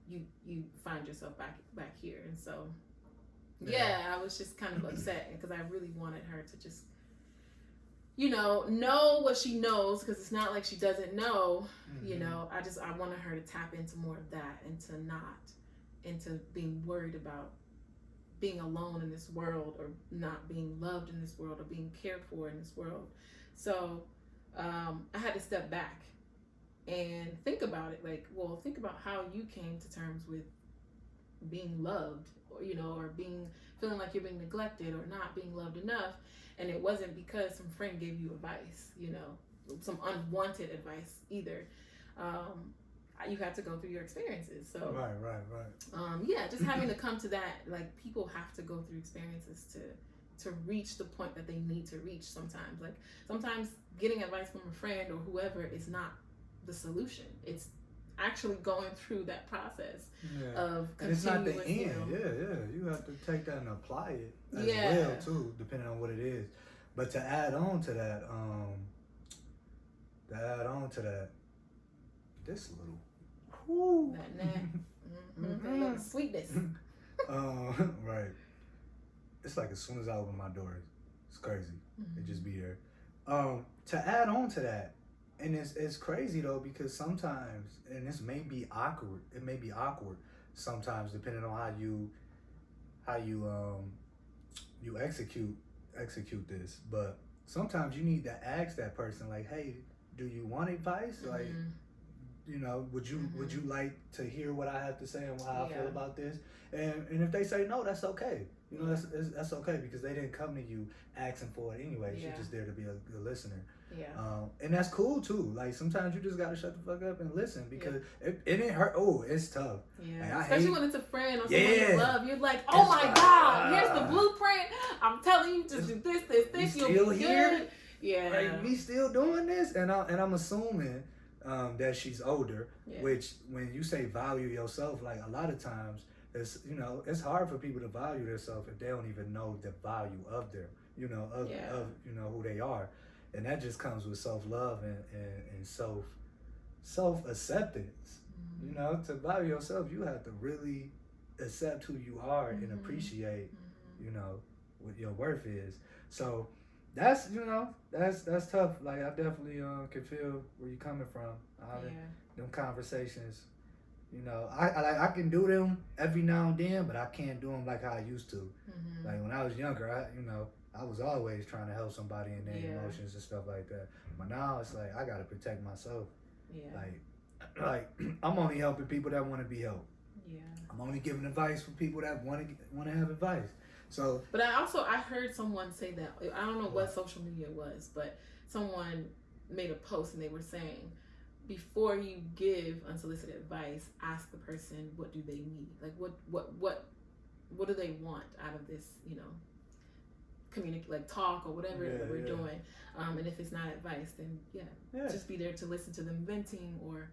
you find yourself back here. And so I was just kind of upset because I really wanted her to just know what she knows, because it's not like she doesn't know. I wanted her to tap into more of that, and to not into being worried about being alone in this world, or not being loved in this world, or being cared for in this world. So I had to step back and think about it. Like, well, think about how you came to terms with being loved, or feeling like you're being neglected or not being loved enough. And it wasn't because some friend gave you advice, some unwanted advice either. You had to go through your experiences. So right. Just having to come to that, like, people have to go through experiences to reach the point that they need to reach sometimes. Like, sometimes getting advice from a friend or whoever is not the solution. It's actually going through that process of continuous. And it's not the end. You have to take that and apply it as well too, depending on what it is. But to add on to that, this little that little sweetness. Right. It's like as soon as I open my door, it's crazy. It just be there. To add on to that. And it's crazy though, because sometimes, and this may be awkward. It may be awkward sometimes, depending on how you execute this. But sometimes you need to ask that person, like, hey, do you want advice? Like, would you like to hear what I have to say and how I feel about this? And if they say no, that's okay. You know, that's okay because they didn't come to you asking for it anyway. Yeah. You're just there to be a listener. Yeah. And that's cool too. Like sometimes you just gotta shut the fuck up and listen because it hurt. Oh, it's tough. Yeah. Like, especially when it's a friend or someone you love. You're like, oh my God, here's the blueprint. I'm telling you to do this. You'll still be here? good. Yeah. Like me still doing this, and I'm assuming that she's older. Which when you say value yourself, like a lot of times it's it's hard for people to value themselves if they don't even know the value of their of who they are. And that just comes with self-love and self-acceptance. Mm-hmm. To value yourself, you have to really accept who you are and appreciate, what your worth is. So that's that's tough. Like I definitely can feel where you're coming from. Them conversations. I can do them every now and then, but I can't do them like how I used to. Mm-hmm. Like when I was younger, I was always trying to help somebody in their emotions and stuff like that. But now it's like I gotta protect myself. Yeah. Like I'm only helping people that want to be helped. Yeah. I'm only giving advice for people that want to have advice. So. But I heard someone say that I don't know what social media was, but someone made a post and they were saying, before you give unsolicited advice, ask the person what do they need, like what do they want out of this, communicate, like talk or whatever we're doing, and if it's not advice, then just be there to listen to them venting or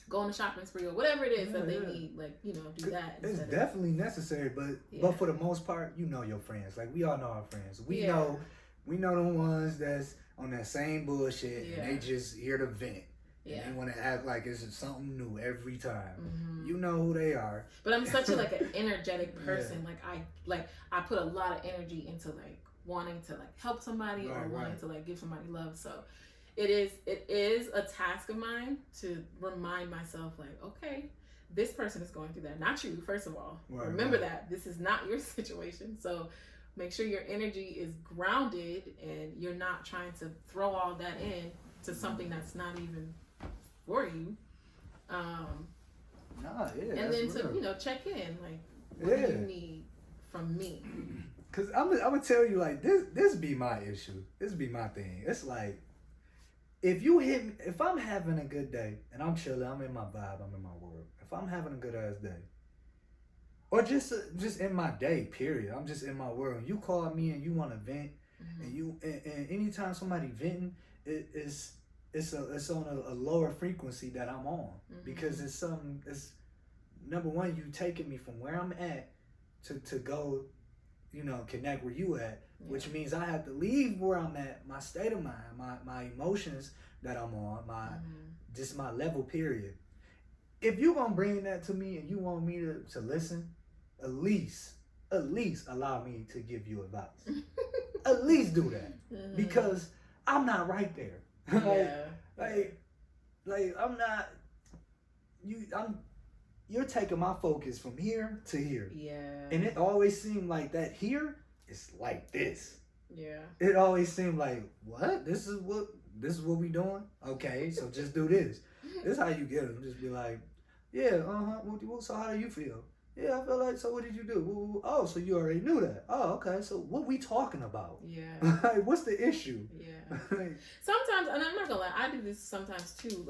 go on a shopping spree or whatever it is that they need, like do that. It's definitely necessary, but for the most part, your friends. Like we all know our friends. We know the ones that's on that same bullshit and they just here to vent. And they want to act like it's something new every time. Mm-hmm. You know who they are. But I'm such an energetic person. I put a lot of energy into wanting to help somebody or wanting to give somebody love. So it is a task of mine to remind myself okay, this person is going through that. Not you, first of all. Remember that this is not your situation. So make sure your energy is grounded and you're not trying to throw all that in to something that's not even for you, and then to check in, what do you need from me? Cause I'm gonna tell you this be my issue. This be my thing. It's like if you hit me, if I'm having a good day and I'm chilling, I'm in my vibe, I'm in my world. If I'm having a good ass day, or just in my day, period, I'm just in my world. And you call me and you want to vent, and anytime somebody venting, it's on a lower frequency that I'm on because it's number one, you taking me from where I'm at to go, connect where you at, which means I have to leave where I'm at, my state of mind, my emotions that I'm on, just my level, period. If you gonna bring that to me and you want me to listen, at least allow me to give you advice. At least do that because I'm not right there. like I'm not you're taking my focus from here to here. Yeah. And it always seemed like that here is like this. Yeah. It always seemed like, what? This is what we doing? Okay, so just do this. This is how you get them. Just be like, so how do you feel? Yeah, I feel like, so what did you do? Oh, so you already knew that. Oh, okay, so what we talking about? Yeah. What's the issue? Yeah. Sometimes, and I'm not gonna lie, I do this sometimes too,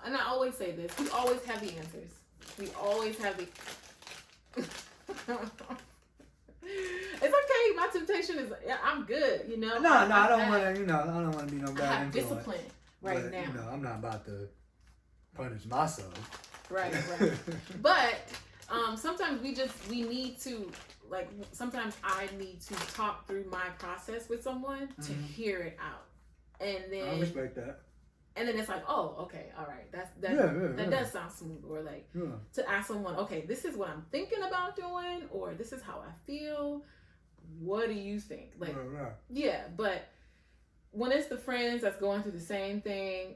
and I always say this, we always have the answers. We always have the... It's okay, my temptation is, I'm good, No, I don't want to, I don't want to be no bad I have influence. discipline right now. I'm not about to punish myself. Right. But sometimes we need to, sometimes I need to talk through my process with someone to hear it out. And then I respect that. And then it's like, oh, okay, all right, that does sound smooth. Or to ask someone, okay, this is what I'm thinking about doing, or this is how I feel. What do you think? Yeah, but when it's the friends that's going through the same thing,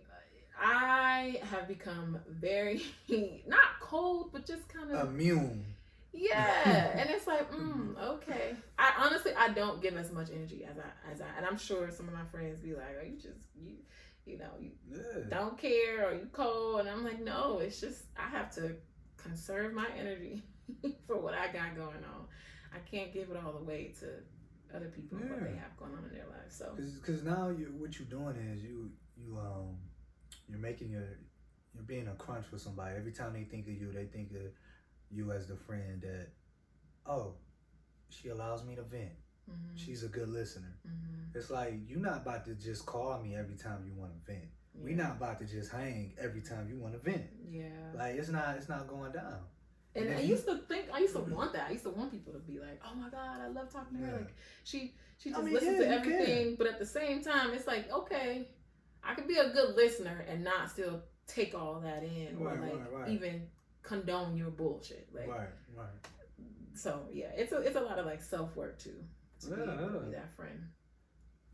I have become very, not cold, but just kind of... immune. Yeah, and it's like, okay. I don't give as much energy as I, and I'm sure some of my friends be like, oh, you don't care, or you cold, and I'm like, no, it's just, I have to conserve my energy. for what I got going on. I can't give it all away to other people and what they have going on in their lives. So, because now what you're doing is you're making you're being a crunch for somebody. Every time they think of you, they think of you as the friend that, oh, she allows me to vent. Mm-hmm. She's a good listener. Mm-hmm. It's like, you're not about to just call me every time you want to vent. Yeah. We're not about to just hang every time you want to vent. Yeah. Like, it's not going down. And I used to want that. I used to want people to be like, oh my God, I love talking to her. Like, she just listens to everything. But at the same time, it's like, okay, I could be a good listener and not still take all that in, or even condone your bullshit. Like, right. So yeah, it's a lot of like self work too, to be able to be that friend.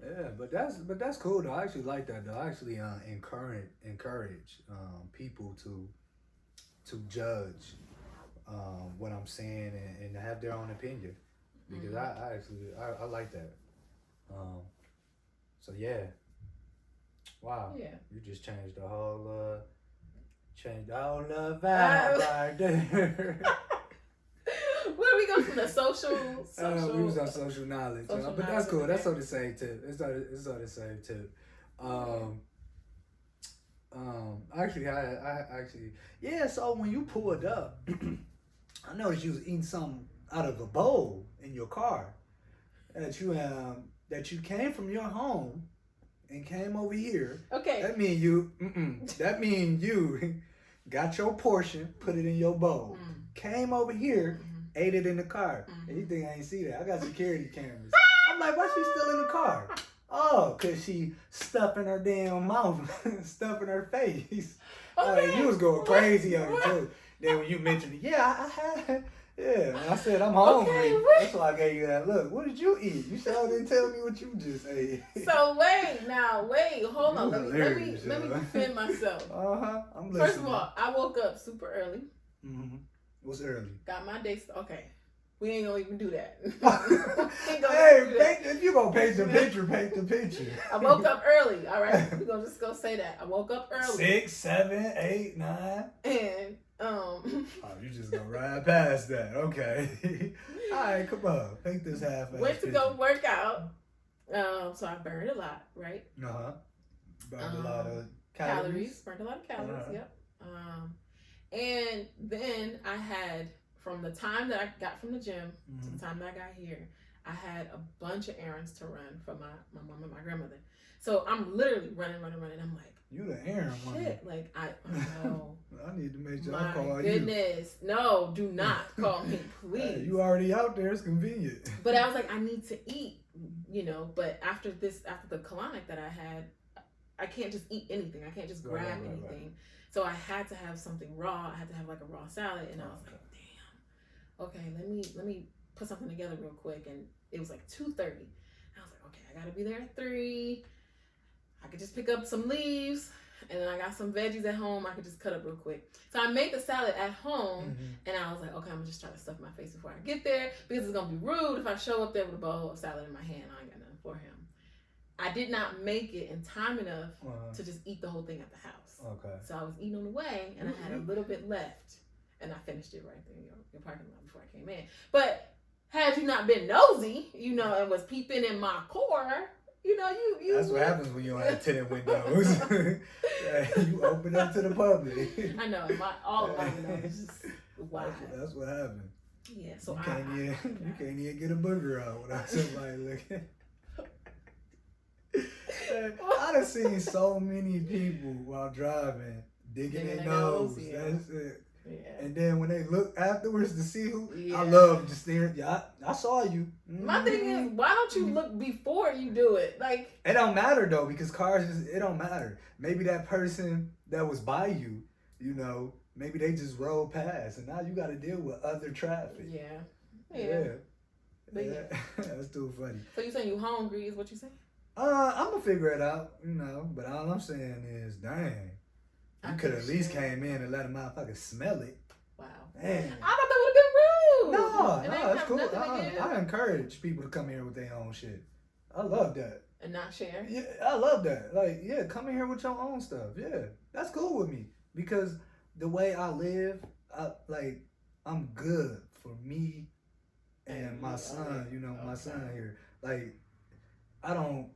Yeah, but that's cool though. I actually like that though. I actually encourage people to judge what I'm saying and have their own opinion, because I like that. So yeah. Wow. Yeah. You just changed the whole vibe right there. Where we go from the social? We was on social knowledge, but that's cool. That's all the same too. It's all the same too. Actually, I actually, yeah. So when you pulled up, I noticed you was eating something out of a bowl in your car. That you came from your home and came over here. Okay. That mean you got your portion, put it in your bowl, came over here, ate it in the car. And you think I ain't see that? I got security cameras. I'm like, why she still in the car? Oh, cause she stuffing her damn mouth, stuffing her face. You was going crazy on it too. Then when you mentioned it, I had. Yeah, and I said, I'm hungry. Okay, that's why I gave you that look. What did you eat? You sure didn't tell me what you just ate. So hold on. Let me defend myself. I'm listening. First of all, I woke up super early. Mm-hmm. What's early? Got my day okay. We ain't gonna even do that. If you gonna paint the picture, paint the picture. I woke up early, all right? We're gonna just go say that. I woke up early. 6, 7, 8, 9. And oh, you just gonna ride past that. Okay. All right, come on. Paint this half. Went to go work out. So I burned a lot, right? Burned a lot of calories. Burned a lot of calories, yep. And then I had, from the time that I got from the gym to the time that I got here, I had a bunch of errands to run for my mom and my grandmother. So I'm literally running. I'm like, you the errand woman. Shit, like I know. I need to make sure I call you. My goodness, no, do not call me, please. Hey, you already out there. It's convenient. But I was like, I need to eat, But after the colonic that I had, I can't just eat anything. I can't just grab anything. Right. So I had to have something raw. I had to have like a raw salad, and I was like, damn. Okay, let me put something together real quick. And it was like 2:30. I was like, okay, I gotta be there at 3. I could just pick up some leaves, and then I got some veggies at home I could just cut up real quick. So I made the salad at home, and I was like, okay, I'm gonna just try to stuff my face before I get there, because it's gonna be rude if I show up there with a bowl of salad in my hand. I ain't got nothing for him. I did not make it in time enough to just eat the whole thing at the house. Okay. So I was eating on the way, and I had a little bit left, and I finished it right there in your parking lot before I came in. But had you not been nosy, and was peeping in my core, you that's what happens when you don't have tinted windows. You open up to the public. I know, all of my windows is just wide. That's what happened. Yeah, so you can't even get a booger out without somebody looking. I done seen so many people while driving digging their nose. Yeah. That's it. Yeah. And then when they look afterwards to see who, I love just staring. Yeah, I saw you. My thing is, why don't you look before you do it? Like, it don't matter though, because cars it don't matter. Maybe that person that was by you, maybe they just rolled past, and now you got to deal with other traffic. Yeah. That's too funny. So you saying you hungry is what you saying? I'm gonna figure it out, But all I'm saying is, dang. You could at least came in and let a motherfucker smell it. Wow. Man. I thought that would have been rude. No, that's cool. I encourage people to come here with their own shit. I love that. And not share? Yeah, I love that. Like, come in here with your own stuff. Yeah, that's cool with me. Because the way I live, I'm good for me and my son, you know, my son here. Like, I don't,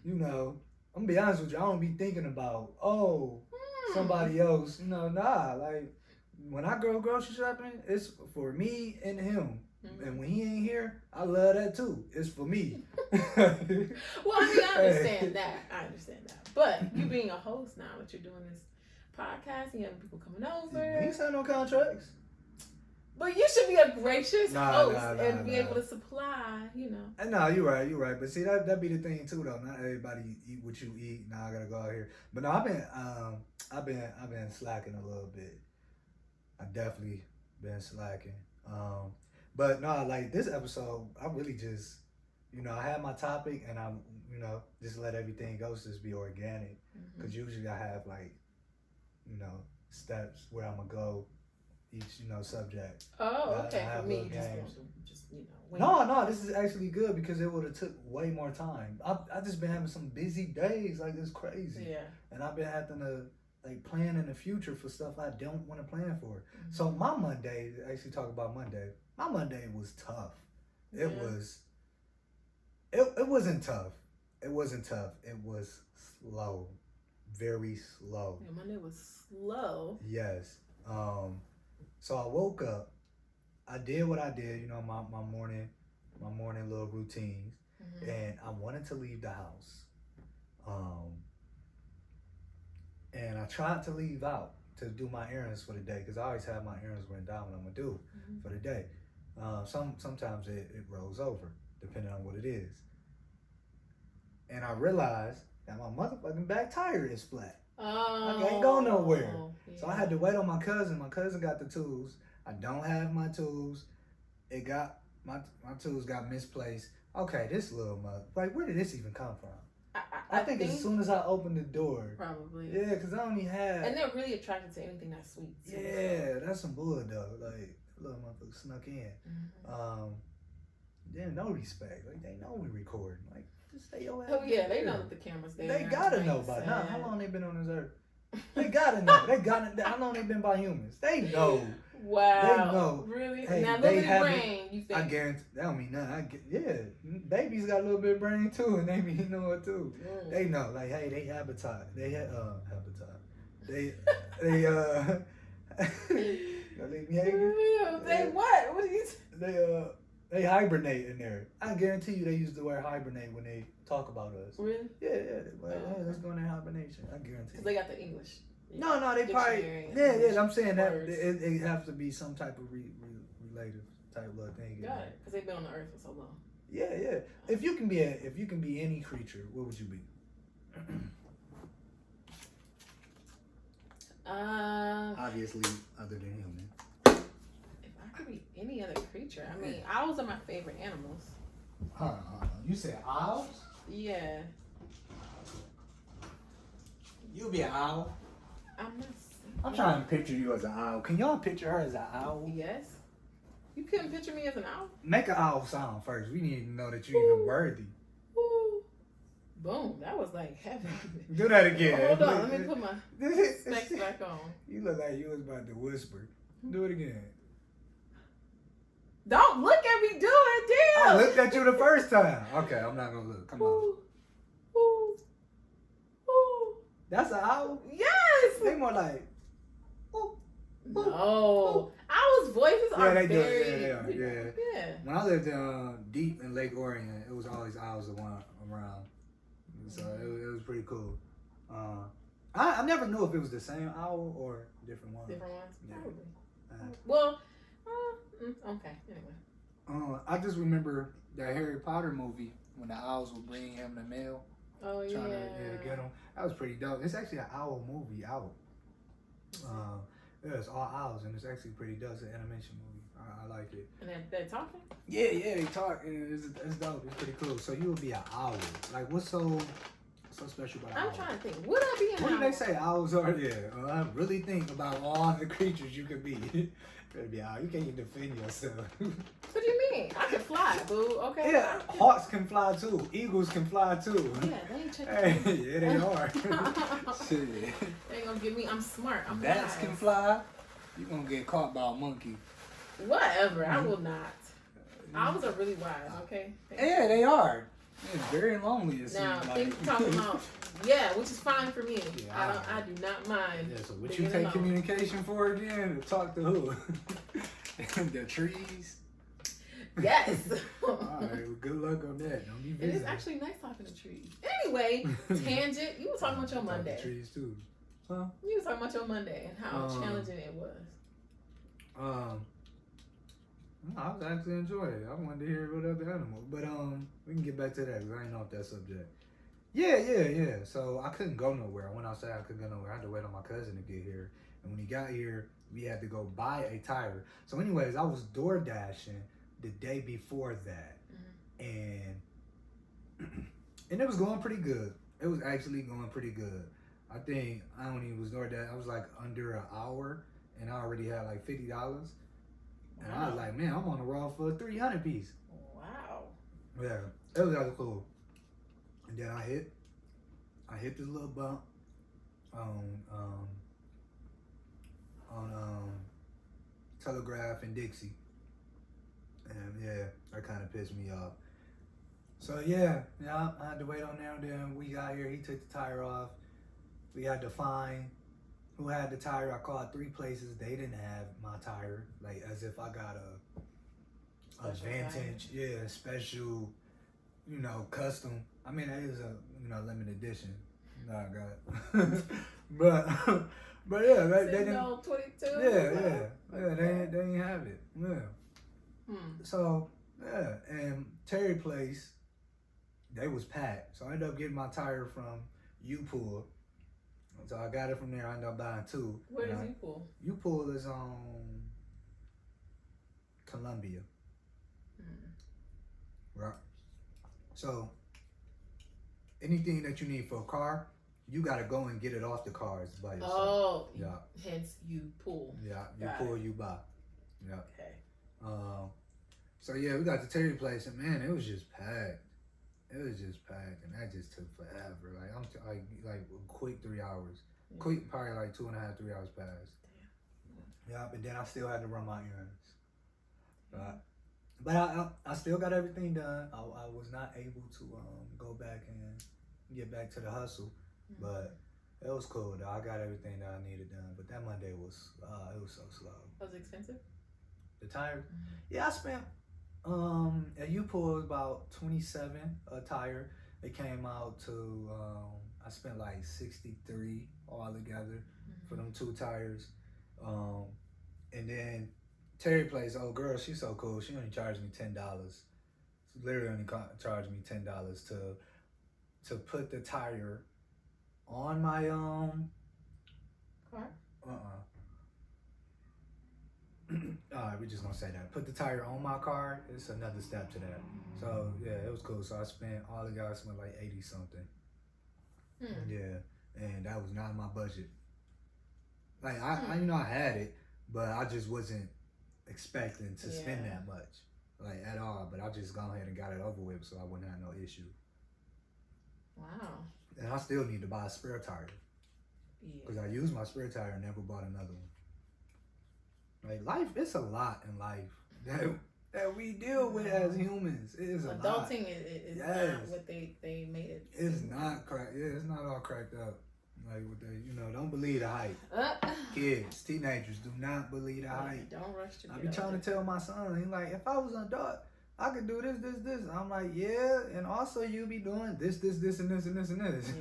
you know, I'm gonna be honest with you, I don't be thinking about, somebody else, you know, nah. Like, when I go grocery shopping, it's for me and him. Mm-hmm. And when he ain't here, I love that too. It's for me. Well, I mean, I understand that. But you being a host now that you're doing this podcast, you have people coming over. He ain't signed no contracts. But you should be a gracious host and be able to supply, you know. No, you're right. But see, that be the thing too, though. Not everybody eat what you eat. Now I gotta go out here. But no, I've been slacking a little bit. I definitely been slacking. But no, like this episode, I really just, you know, I had my topic and I, you know, just let everything go, just be organic. Because usually I have like, you know, steps where I'm gonna go. Each, you know, subject. Oh, okay. For me, just you know. No, this is actually good because it would have took way more time. I just been having some busy days, like it's crazy. Yeah. And I've been having to like plan in the future for stuff I don't want to plan for. Mm-hmm. So my Monday, actually talk about Monday. My Monday was tough. It was. It wasn't tough. It wasn't tough. It was slow, very slow. Yeah, Monday was slow. Yes. So I woke up, I did what I did, you know, my morning little routines, and I wanted to leave the house. And I tried to leave out to do my errands for the day, because I always have my errands written down what I'm going to do for the day. Sometimes it rolls over, depending on what it is. And I realized that my motherfucking back tire is flat. I can't go nowhere. Yeah. So I had to wait on my cousin. My cousin got the tools. I don't have my tools. It got my tools got misplaced. Okay, this little mother. Like, where did this even come from? I think as soon as I opened the door. Probably. Yeah, because I only had. And they're really attracted to anything that's sweet. Too, yeah, that's some bull though. Like, little motherfucker snuck in. Then no respect. Like, they know we recording. Like, just stay your ass. Oh yeah, they know that the camera's there. They gotta know by now. How long they been on this earth? They gotta know. How long they been by humans? They know. Wow. They know. Really? Hey, now, little bit of brain, you think? I guarantee. That don't mean nothing. Babies got a little bit of brain too, and they be know it too. They know. Like, hey, they habitat. They habitat. They Don't leave me hanging. They what? What are you? They hibernate in there. I guarantee you they use the word hibernate when they talk about us. Really? Yeah. Like, hey, let's go into hibernation. I guarantee. Because they got the English. No, they probably. Yeah. I'm saying that it has to be some type of relative type of thing. Got it. Because they've been on the earth for so long. Yeah. If you can be any creature, what would you be? Obviously, other than human. I could be any other creature. I mean, owls are my favorite animals. Hold on. You said owls? Yeah. You'll be an owl? I'm trying to picture you as an owl. Can y'all picture her as an owl? Yes. You couldn't picture me as an owl? Make an owl sound first. We need to know that you're even worthy. Ooh. Boom. That was like heaven. Do that again. Hold on. Let me put my specs back on. You look like you was about to whisper. Do it again. Don't look at me do it, damn! I looked at you the first time. Okay, I'm not gonna look. Come on. Ooh. That's an owl? Yes! They more like, no. Owls' voices are they very... do. Yeah, they are. Yeah. When I lived deep in Lake Orion, it was always owls around. So it was pretty cool. I never knew if it was the same owl or different ones. Different ones? Yeah. Probably. Well... okay, anyway. I just remember that Harry Potter movie when the owls would bring him the mail. Oh, trying to get him. That was pretty dope. It's actually an owl movie out. It's all owls, and it's actually pretty dope. It's an animation movie. I like it. And they're talking? Yeah, they talk. And it's dope. It's pretty cool. So you would be an owl. Like, what's so special about I'm owls? trying to think. Would I be an owl? What do they say owls are? Yeah. I really think about all the creatures you could be. You can't even defend yourself. What do you mean? I can fly, boo. Okay. Yeah, hawks can fly too. Eagles can fly too. Yeah, they ain't checking. Yeah, they are. Shit. They ain't gonna get me. I'm smart. Bats can fly. You gonna get caught by a monkey. Whatever. I will not. Owls are really wise. Okay. Yeah, they are. It's very lonely. It Now, seems think like. talking about which is fine for me. Yeah, I do not mind. Yeah, so what being you take alone. communication for again? To talk to who? The trees? Yes. Alright, well, good luck on that. Don't be It busy. is actually nice talking to trees. Anyway, tangent. You were talking about your Monday. Trees too. Huh? You were talking about your Monday and how challenging it was. I was actually enjoying it. I wanted to hear about other animals, but we can get back to that because I ain't off that subject. Yeah. So I couldn't go nowhere. I went outside. I couldn't go nowhere. I had to wait on my cousin to get here, and when he got here, we had to go buy a tire. So, anyways, I was door dashing the day before that, and it was going pretty good. It was actually going pretty good. I think I only was door dash. I was like under an hour, and I already had like $50. And I was like, man, I'm on the road for a 300 piece. Wow. Yeah, it was actually cool. And then I hit this little bump on Telegraph and Dixie. And yeah, that kind of pissed me off. So yeah, I had to wait on there. Then we got here, he took the tire off. We had to find who had the tire. I called 3 places. They didn't have my tire. Like as if I got a vintage, special, custom. I mean, it is a limited edition. No, I got it. but yeah, they didn't. 22. Yeah. They didn't have it. Yeah. So yeah, and Terry Place, they was packed. So I ended up getting my tire from U-Pool. So I got it from there. I ended up buying 2. Where is U-Pool? U-Pool is on Columbia. Right. So anything that you need for a car, you gotta go and get it off the cars by yourself. Oh, yeah. Hence U-Pool. Yeah, U-Pool, you buy. Yeah. Okay. So yeah, we got to Terry Place, and man, it was just packed. And that just took forever. Like like a quick 3 hours. Yeah. Quick, probably like 2.5, 3 hours passed. Yeah, but then I still had to run my errands. But I still got everything done. I was not able to go back and get back to the hustle, but it was cool though. I got everything that I needed done. But that Monday was it was so slow. Was it expensive? The tire? Yeah, I spent at U-Pool it was about $27 a tire. It came out to I spent like $63 all together for them 2 tires. And then Terry Place, old girl, she's so cool. She only charged me $10. She literally only charged me $10 to put the tire on my car. Alright, we're just gonna say that. Put the tire on my car. It's another step to that. So yeah, it was cool. So I spent all the guys spent like 80 something. Yeah, and that was not in my budget. Like I had it, but I just wasn't expecting to spend that much, like at all. But I just gone ahead and got it over with, so I wouldn't have no issue. Wow. And I still need to buy a spare tire because I used my spare tire and never bought another one. Like life, it's a lot in life that we deal with as humans. It is a lot. Adulting is not what they made it. It's not crack. Yeah, it's not all cracked up. Like what they, don't believe the hype. Kids, teenagers, do not believe the hype. Don't rush to. I be trying to tell my son. He's like, if I was an adult, I could do this. I'm like, yeah, and also you be doing this, and this, and this.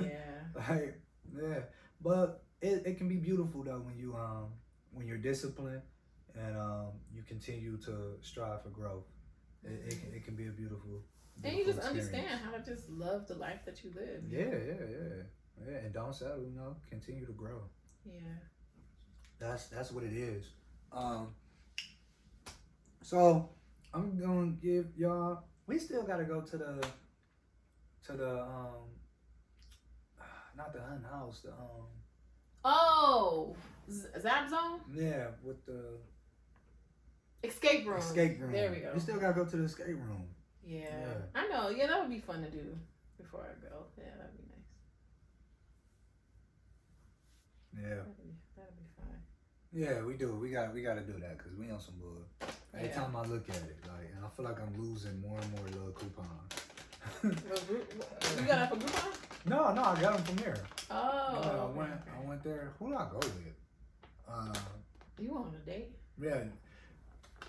Yeah. Like, yeah, but it can be beautiful though when you're disciplined. And you continue to strive for growth. It can be a beautiful and you just experience. understand how to just love the life that you live. Yeah, and don't settle. Continue to grow. Yeah, that's what it is. So I'm gonna give y'all. We still gotta go to the not the Hun House. Zap Zone. Yeah, with the escape room. There we go. You still gotta go to the escape room. Yeah. I know. Yeah, that would be fun to do before I go. Yeah, that'd be nice. Yeah. That'd be fine. Yeah, we do. We got to do that because we on some bull. Every Yeah. time I look at it, like, and I feel like I'm losing more and more little coupons. You got that for Groupon? No, I got them from there. Oh. Yeah, Okay. I went there. Who did I go with? You on a date?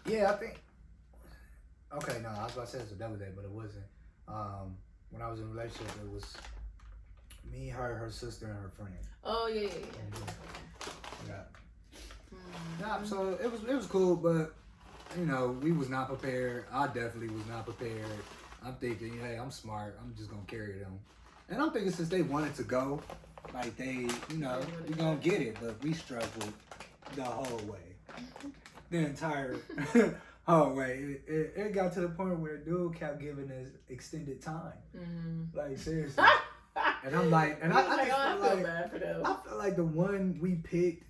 Yeah, I think. Okay, no, I was about to say it's a double date, but it wasn't. When I was in a relationship, it was me, her sister, and her friend. Oh yeah. Yeah. Mm-hmm. Yeah, so it was cool, but you know, we was not prepared. I definitely was not prepared. I'm thinking, hey, I'm smart. I'm just gonna carry them. And I'm thinking since they wanted to go, like they, you know, we gonna get it. But we struggled the whole way, the entire whole way. It got to the point where dude kept giving us extended time, like seriously. And I'm like, and I feel bad for them. I feel like the one we picked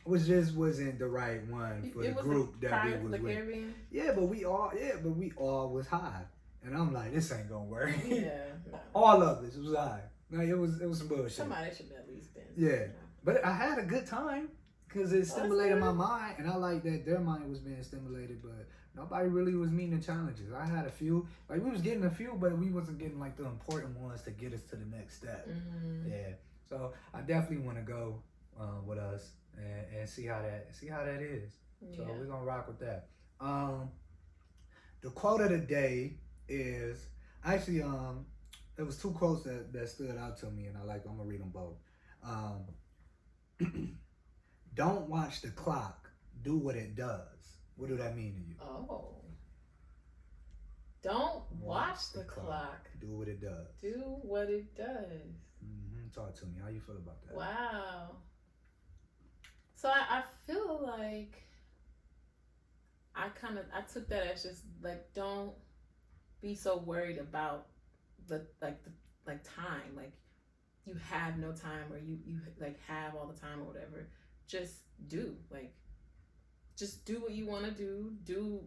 wasn't the right one for the group that we was with. Caribbean? Yeah, but we all was high. And I'm like, this ain't gonna work. Yeah. No. All of us was high. Like it was some bullshit. Somebody should have at least been. Yeah. But I had a good time because it stimulated my mind, and I like that their mind was being stimulated, but nobody really was meeting the challenges. I had a few, like we was getting a few, but we wasn't getting like the important ones to get us to the next step. Mm-hmm. Yeah. So I definitely want to go with us and see how that is. Yeah. So we're gonna rock with that. The quote of the day is actually there was two quotes that stood out to me, and I'm gonna read them both. Don't watch the clock, do what it does. What do that mean to you? Oh. Don't watch the clock. Do what it does. Do what it does. Talk to me. How you feel about that? Wow. So I feel like I took that as just like, don't be so worried about the time. Like you have no time, or you like have all the time or whatever. Just do what you want to do. Do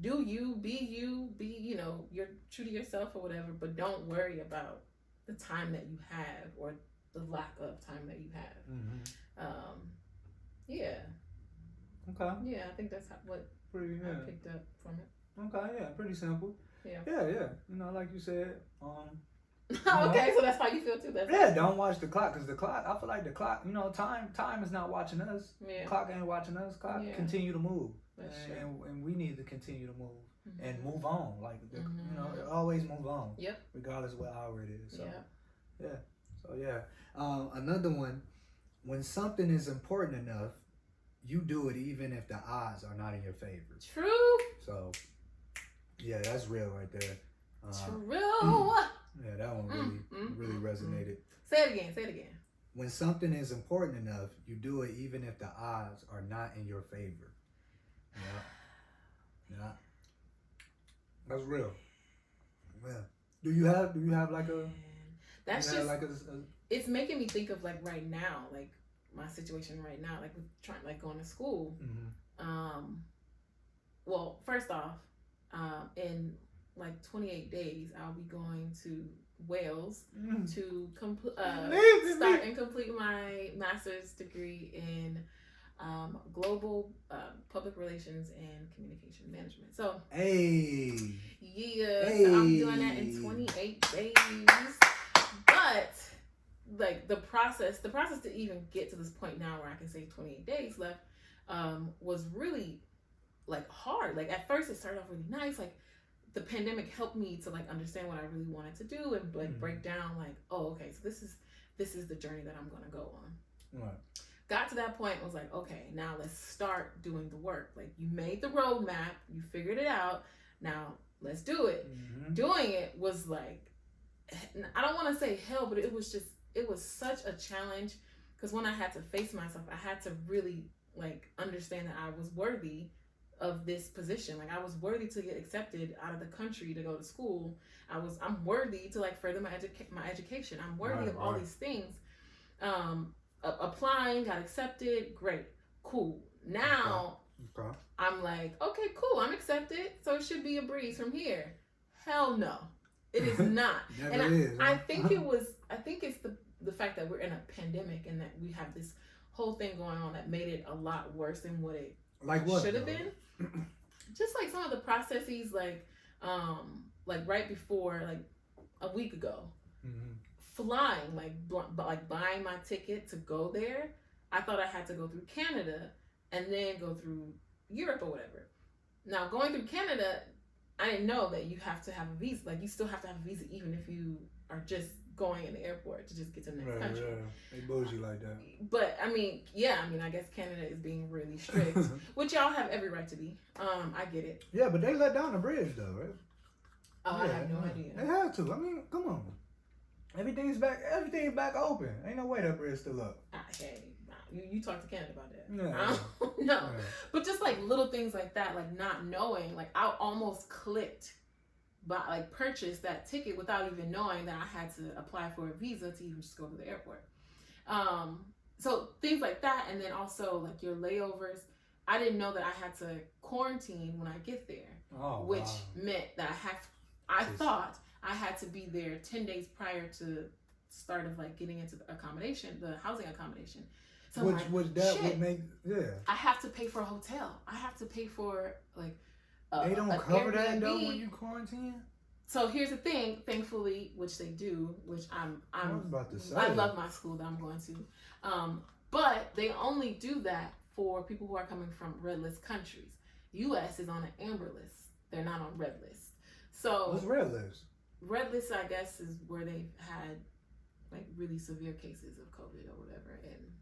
you, be, you know, you're true to yourself or whatever, but don't worry about the time that you have or the lack of time that you have. Yeah. Okay. Yeah, I think that's what I picked up from it. Okay, yeah, pretty simple. Yeah. Yeah. You know, like you said, okay, so that's how you feel too. Don't watch the clock, because the clock, I feel like the clock, you know, time is not watching us. Yeah. The clock ain't watching us. Clock continue to move. That's true. And we need to continue to move and move on. Like, you know, always move on. Yep. Regardless of what hour it is. So, yeah. So, yeah. Another one, when something is important enough, you do it even if the odds are not in your favor. True. So, yeah, that's real right there. True. Yeah, that one really resonated. Say it again. When something is important enough, you do it even if the odds are not in your favor. Yeah. That's real. Yeah. Do you have like a? That's just like it's making me think of like right now, like my situation right now, like with trying like going to school. Well, first off, in like 28 days, I'll be going to Wales to start and complete my master's degree in global public relations and communication management. So, so I'm doing that in 28 days. But like the process to even get to this point now where I can say 28 days left was really like hard. Like at first it started off really nice. Like the pandemic helped me to like understand what I really wanted to do and like break down like, oh, okay, so this is the journey that I'm gonna go on. Right. Got to that point, was like, okay, now let's start doing the work. Like you made the roadmap, you figured it out, now let's do it. Doing it was like, I don't want to say hell, but it was such a challenge, because when I had to face myself, I had to really like understand that I was worthy of this position. Like I was worthy to get accepted out of the country to go to school. I'm worthy to like further my education. I'm worthy of all these things. Applying, got accepted, great, cool. Now I'm like, okay, cool, I'm accepted, so it should be a breeze from here. Hell no, it is not. I think it's the fact that we're in a pandemic and that we have this whole thing going on that made it a lot worse than what it Like what should have though? been. Just like some of the processes, like right before, like a week ago, flying, like buying my ticket to go there. I thought I had to go through Canada and then go through Europe or whatever. Now going through Canada, I didn't know that you have to have a visa. Like you still have to have a visa even if you are just going in the airport to just get to the next country. They bougie like that. But I mean, I guess Canada is being really strict, which y'all have every right to be. I get it. Yeah, but they let down the bridge though, right? Oh, yeah, I have no idea. They had to. I mean, come on. Everything's back open. Ain't no way that bridge still up. Hey, you talk to Canada about that. Yeah. No. Yeah. But just like little things like that, like not knowing, like I almost clicked, but like purchased that ticket without even knowing that I had to apply for a visa to even just go to the airport. So things like that, and then also like your layovers. I didn't know that I had to quarantine when I get there, which meant that I thought I had to be there 10 days prior to start of like getting into the accommodation, the housing accommodation. So which would make I have to pay for a hotel. I have to pay for like they don't cover that though Airbnb. when you quarantine. So here's the thing, thankfully, which they do, which I was about to say. I love my school that I'm going to, but they only do that for people who are coming from red list countries. U.S. is on an amber list. They're not on red list. So what's red list? Red list, I guess, is where they've had like really severe cases of COVID or whatever. And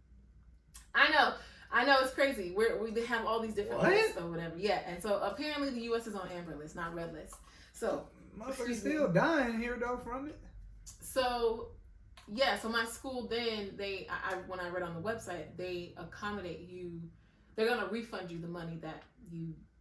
I know it's crazy. We have all these different lists or whatever. Yeah, and so apparently the U.S. is on amber list, not red list. So motherfuckers still dying here though from it. So yeah, so my school then when I read on the website, they accommodate you. They're gonna refund you the money that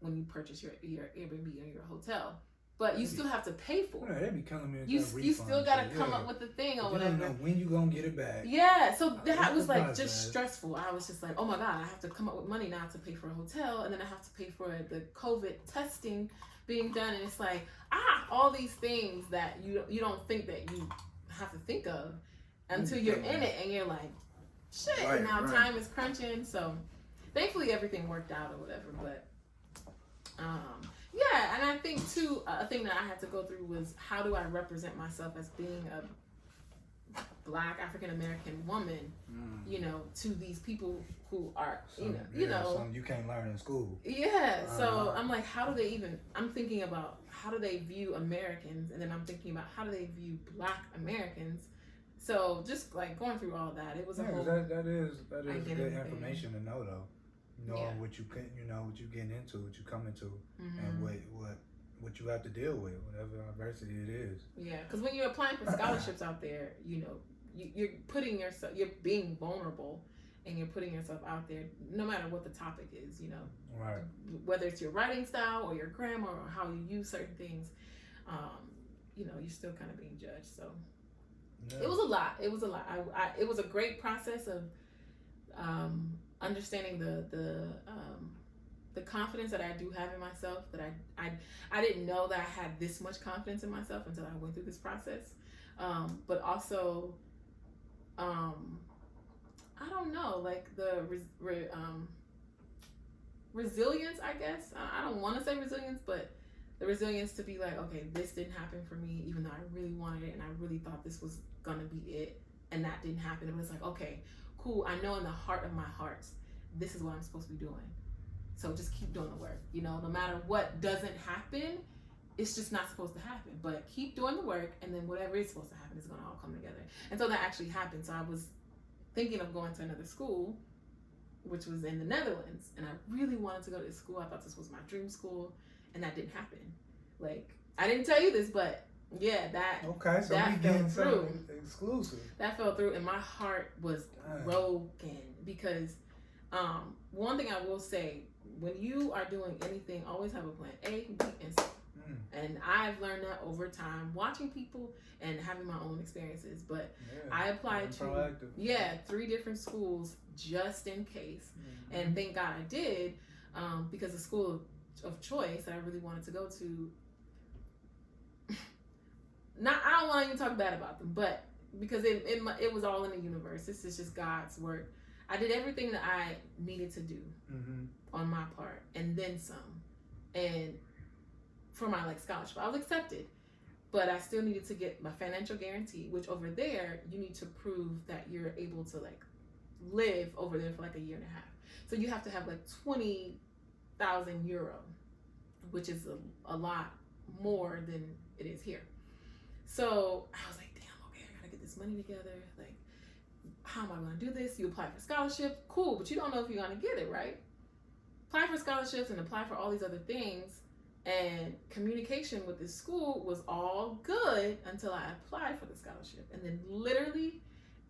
when you purchase your Airbnb or your hotel. But you still have to pay for it. They be coming in. You still got to come up with the thing or whatever. You don't know when you gonna get it back. Yeah, so that was like just stressful. I was just like, oh my God, I have to come up with money now to pay for a hotel, and then I have to pay for the COVID testing being done, and it's like all these things that you don't think that you have to think of until you're in it, and you're like, shit. Right, and now right. time is crunching, so thankfully everything worked out or whatever, but. Yeah, and I think too, a thing that I had to go through was how do I represent myself as being a Black African American woman, to these people who are, something you can't learn in school. Yeah, so I'm like, I'm thinking about how do they view Americans, and then I'm thinking about how do they view Black Americans. So just like going through all that, it was a whole. That is good information to know though. Knowing what you can, what you getting into, what you come into, and what you have to deal with, whatever adversity it is. Yeah, because when you're applying for scholarships out there, you're putting yourself, you're being vulnerable, and you're putting yourself out there, no matter what the topic is, Right. Whether it's your writing style or your grammar or how you use certain things, you're still kind of being judged. So it was a lot. It was a lot. It was a great process of. Understanding the confidence that I do have in myself, that I didn't know that I had this much confidence in myself until I went through this process. But also, I don't know, like the resilience, I guess. I don't want to say resilience, but the resilience to be like, okay, this didn't happen for me, even though I really wanted it and I really thought this was gonna be it, and that didn't happen. It was like, okay, cool, I know in the heart of my heart, this is what I'm supposed to be doing. So just keep doing the work. No matter what doesn't happen, it's just not supposed to happen. But keep doing the work, and then whatever is supposed to happen is going to all come together. And so that actually happened. So I was thinking of going to another school, which was in the Netherlands, and I really wanted to go to this school. I thought this was my dream school, and that didn't happen. Like, I didn't tell you this, but yeah, so that we getting through. Exclusive. That fell through, and my heart was broken because one thing I will say, when you are doing anything, always have a plan A, B, and C. And I've learned that over time, watching people and having my own experiences. But I applied to 3 different schools just in case, and thank God I did, because the school of choice that I really wanted to go to. I don't want to even talk bad about them, but because it was all in the universe. This is just God's work. I did everything that I needed to do on my part, and then some. And for my like scholarship, I was accepted, but I still needed to get my financial guarantee. Which over there, you need to prove that you're able to like live over there for like a year and a half. So you have to have like 20,000 euro, which is a lot more than it is here. So I was like, damn, okay, I gotta get this money together. Like, how am I gonna do this? You apply for scholarship, cool, but you don't know if you're gonna get it, right? Apply for scholarships and apply for all these other things, and communication with this school was all good until I applied for the scholarship. And then literally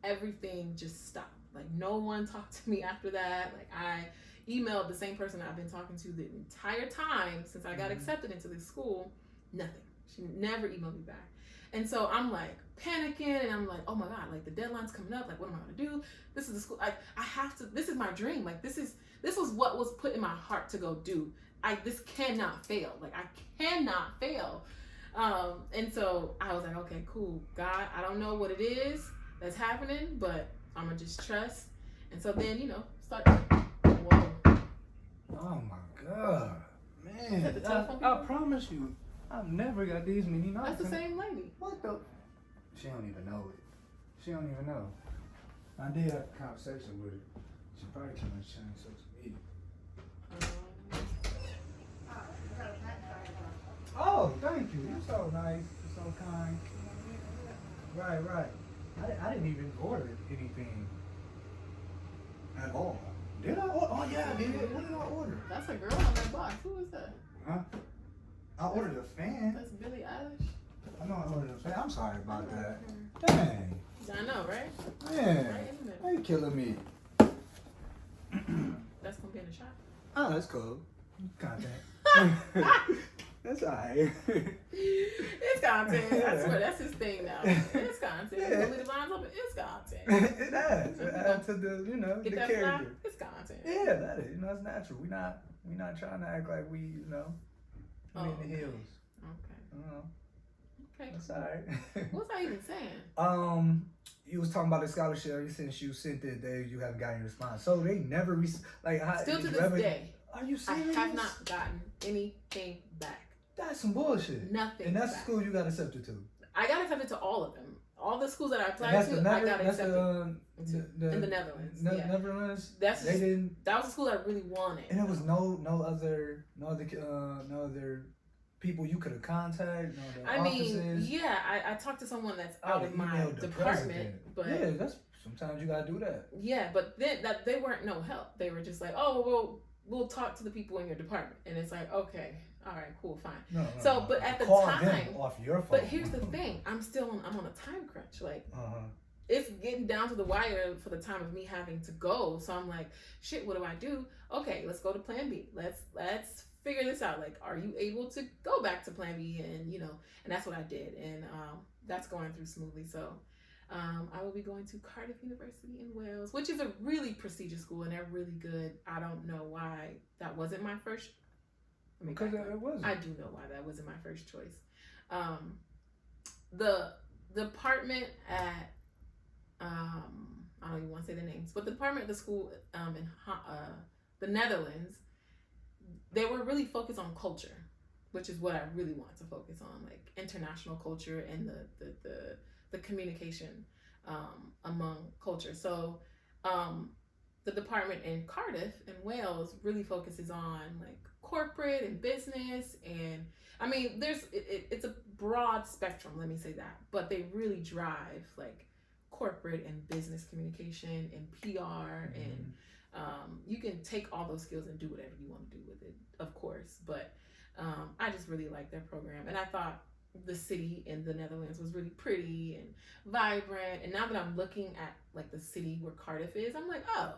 everything just stopped. Like, no one talked to me after that. Like, I emailed the same person I've been talking to the entire time since I got accepted into this school. Nothing. She never emailed me back. And so I'm like panicking, and I'm like, oh my God, like the deadline's coming up. Like, what am I gonna do? This is the school. I have to. This is my dream. Like, this was what was put in my heart to go do. This cannot fail. Like, I cannot fail. And so I was like, okay, cool, God, I don't know what it is that's happening, but I'm gonna just trust. And so then, start. Whoa. Oh my God, man! I promise you, I've never got these many knocks. That's the same lady. What the? She don't even know it. She don't even know. I did have a conversation with her. She probably can't change social media. Oh, thank you. You're so nice. You're so kind. Right. I didn't even order anything at all. Did I? Oh yeah, I did. What did I order? That's a girl on that box. Who is that? Huh? I ordered a fan. That's Billie Eilish. I know I ordered a fan. I'm sorry about that. Dang. I know, right? Man, Right in the middle. why you killing me? That's gonna be in the shop. Oh, that's cool. Content. That's alright. It's content. I swear, that's his thing now. It's content. Yeah. You leave the lines open, it's content. It adds. It adds to the, Get the that character. fly, it's content. Yeah, that is. It's natural. We not trying to act like we, we in the hills. Okay. Okay. That's alright. What was I even saying? You was talking about the scholarship. Since you sent it, you haven't gotten a response. So they never Still to this day. Are you serious? I have not gotten anything back. That's some bullshit. Nothing. And that's back. the school you got accepted to. I got accepted to all of them. All the schools that I applied to, I got accepted in the Netherlands. Netherlands. That was the school I really wanted. And there was no other people you could have contacted. I talked to someone that's out of my department, but yeah, that's sometimes you gotta do that. Yeah, but then they weren't no help. They were just like, oh, well, we'll talk to the people in your department, and it's like, okay, all right, cool, fine. But at the time, off your phone. But here's the thing: I'm on a time crunch. Like, it's getting down to the wire for the time of me having to go. So I'm like, shit, what do I do? Okay, let's go to Plan B. Let's figure this out. Like, are you able to go back to Plan B? And and that's what I did, and that's going through smoothly. So. I will be going to Cardiff University in Wales, which is a really prestigious school, and they're really good. I don't know why that wasn't my first. Because it wasn't. I do know why that wasn't my first choice. The department at I don't even want to say the names, but the department of the school in the Netherlands, they were really focused on culture, which is what I really want to focus on, like international culture and the communication among culture. So the department in Cardiff in Wales really focuses on like corporate and business, and I mean it's a broad spectrum, let me say that, but they really drive like corporate and business communication and PR, and you can take all those skills and do whatever you want to do with it, of course, but I just really like their program, and I thought the city in the Netherlands was really pretty and vibrant. And now that I'm looking at like the city where Cardiff is, I'm like, oh,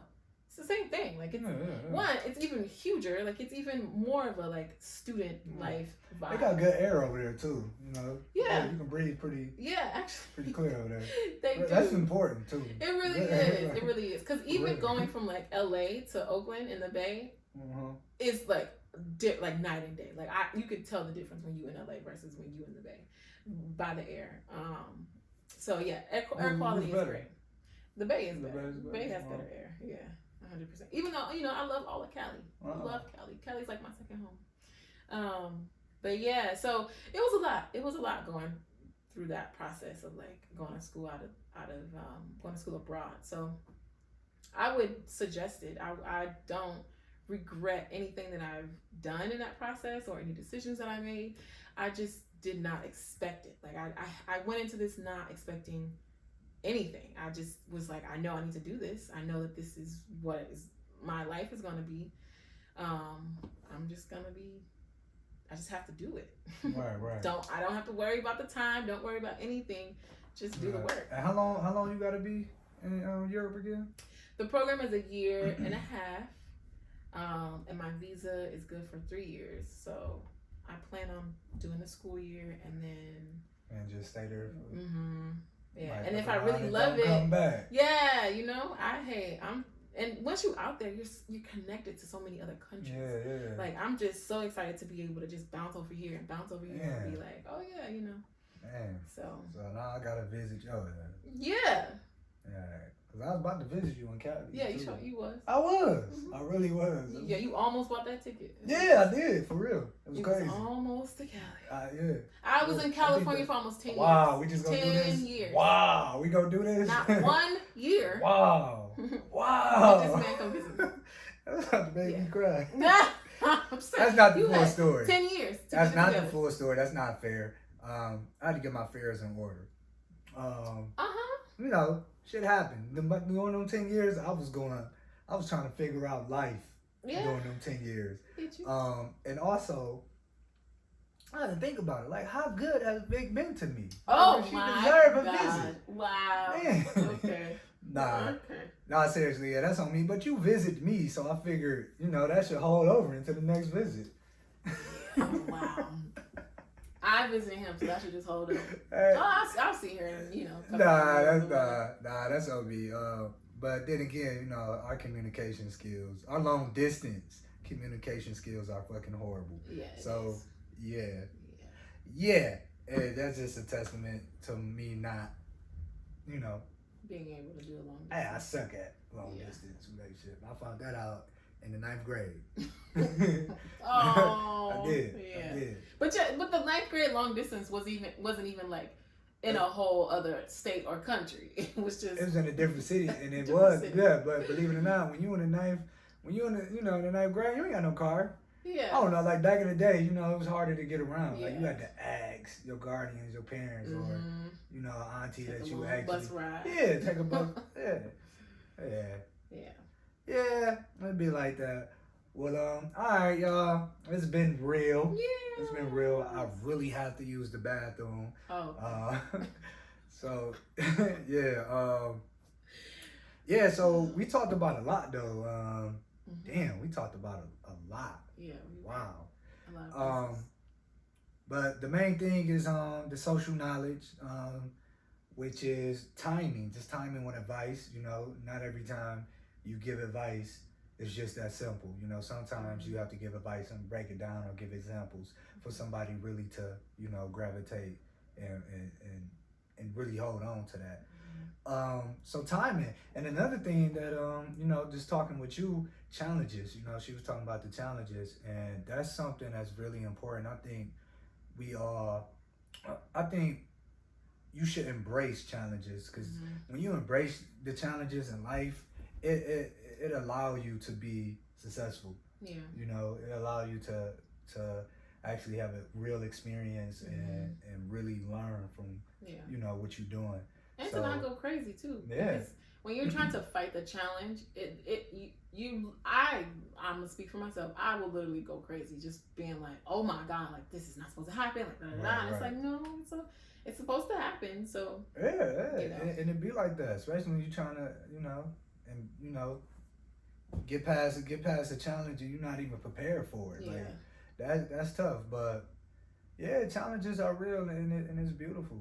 it's the same thing. Like, it's one, it's even huger. Like, it's even more of a like student life vibe. They got good air over there too. Yeah, you can breathe pretty. Yeah, actually, pretty clear over there. They do. That's important too. It really is. It really is. Because even going from like LA to Oakland in the Bay is like night and day. Like you could tell the difference when you in LA versus when you in the Bay by the air. So yeah, air quality is great. The Bay is The better. Bay is The better? Bay has Wow. better air. Yeah, 100%. Even though I love all of Cali. I Wow. love Cali. Cali's like my second home. But yeah, so it was a lot. It was a lot going through that process of like going to school going to school abroad. So I would suggest it. I don't regret anything that I've done in that process or any decisions that I made. I just did not expect it. Like I went into this not expecting anything. I just was like, I know I need to do this. I know that this is what my life is going to be. I'm just going to be, I just have to do it. Right. I don't have to worry about the time. Don't worry about anything. Just do the work. And how long you got to be in Europe again? The program is a year and a half. And my visa is good for 3 years. So I plan on doing the school year and then. And just stay there. Yeah. Like, and if I really love it. Come back. Yeah, and once you're out there, you're connected to so many other countries. Yeah. Like I'm just so excited to be able to just bounce over here and bounce over here and be like, oh yeah, Man. So now I gotta visit you. Yeah. Cause I was about to visit you in Cali. Yeah, you was. I was. I really was. Yeah, you almost bought that ticket. Yeah, I did, for real. It was crazy. Was almost to Cali. Yeah. I was in California for almost 10 years. Wow, we just gonna do this? 10 years. Wow, we gonna do this? Not 1 year. Wow. Wow. This man come visit me. That's about to make me cry. I'm sorry. That's not the full story. 10 years. That's not the full story. That's not fair. I had to get my affairs in order. Shit happened. During them 10 years, I was trying to figure out life during them 10 years. Did you? And also, I had to think about it. Like, how good has Vic been to me? Oh, she my deserved a God. visit. Wow. Man. Okay. Nah, seriously, yeah, that's on me. But you visit me, so I figured, that should hold over into the next visit. Oh, wow. I visited him, so that should just hold over. I'll see her, that's on me. But then again, our communication skills, our long distance communication skills are fucking horrible. Yeah. So, yeah. And that's just a testament to me not, being able to do a long distance. Hey, I suck at long distance relationship. I found that out in the 9th grade. Oh, I did. But the 9th grade long distance wasn't even like in a whole other state or country. It was just. It was in a different city, and it city. But believe it or not, when you in the 9th grade, you ain't got no car. Yeah. I don't know. Like back in the day, it was harder to get around. Yeah. Like you had to ask your guardians, your parents, or auntie take that a you actually bus ride. Yeah, take a bus. Yeah. It'd be like that. Well, all right, y'all. It's been real. Yeah. It's been real. I really have to use the bathroom. Oh. So, yeah. So we talked about a lot, though. Damn, we talked about a lot. Yeah. Wow. A lot of but the main thing is the social knowledge, which is timing. Just timing with advice. Not every time you give advice, it's just that simple. Sometimes you have to give advice and break it down or give examples for somebody really to, gravitate and really hold on to that. So timing. And another thing that, just talking with you, challenges, she was talking about the challenges, and that's something that's really important. I think you should embrace challenges, because when you embrace the challenges in life, it allows you to be successful. Yeah. It allows you to actually have a real experience and really learn from what you're doing. And to not go crazy too. Yeah. Because when you're trying to fight the challenge, I'm gonna speak for myself. I will literally go crazy, just being like, "Oh my God, like this is not supposed to happen." Like, blah, blah, blah. And it's like, no, it's supposed to happen. So and it'd be like that, especially when you're trying to, get past the challenge and you're not even prepared for it. Yeah. Like that's tough, but yeah, challenges are real and it's beautiful.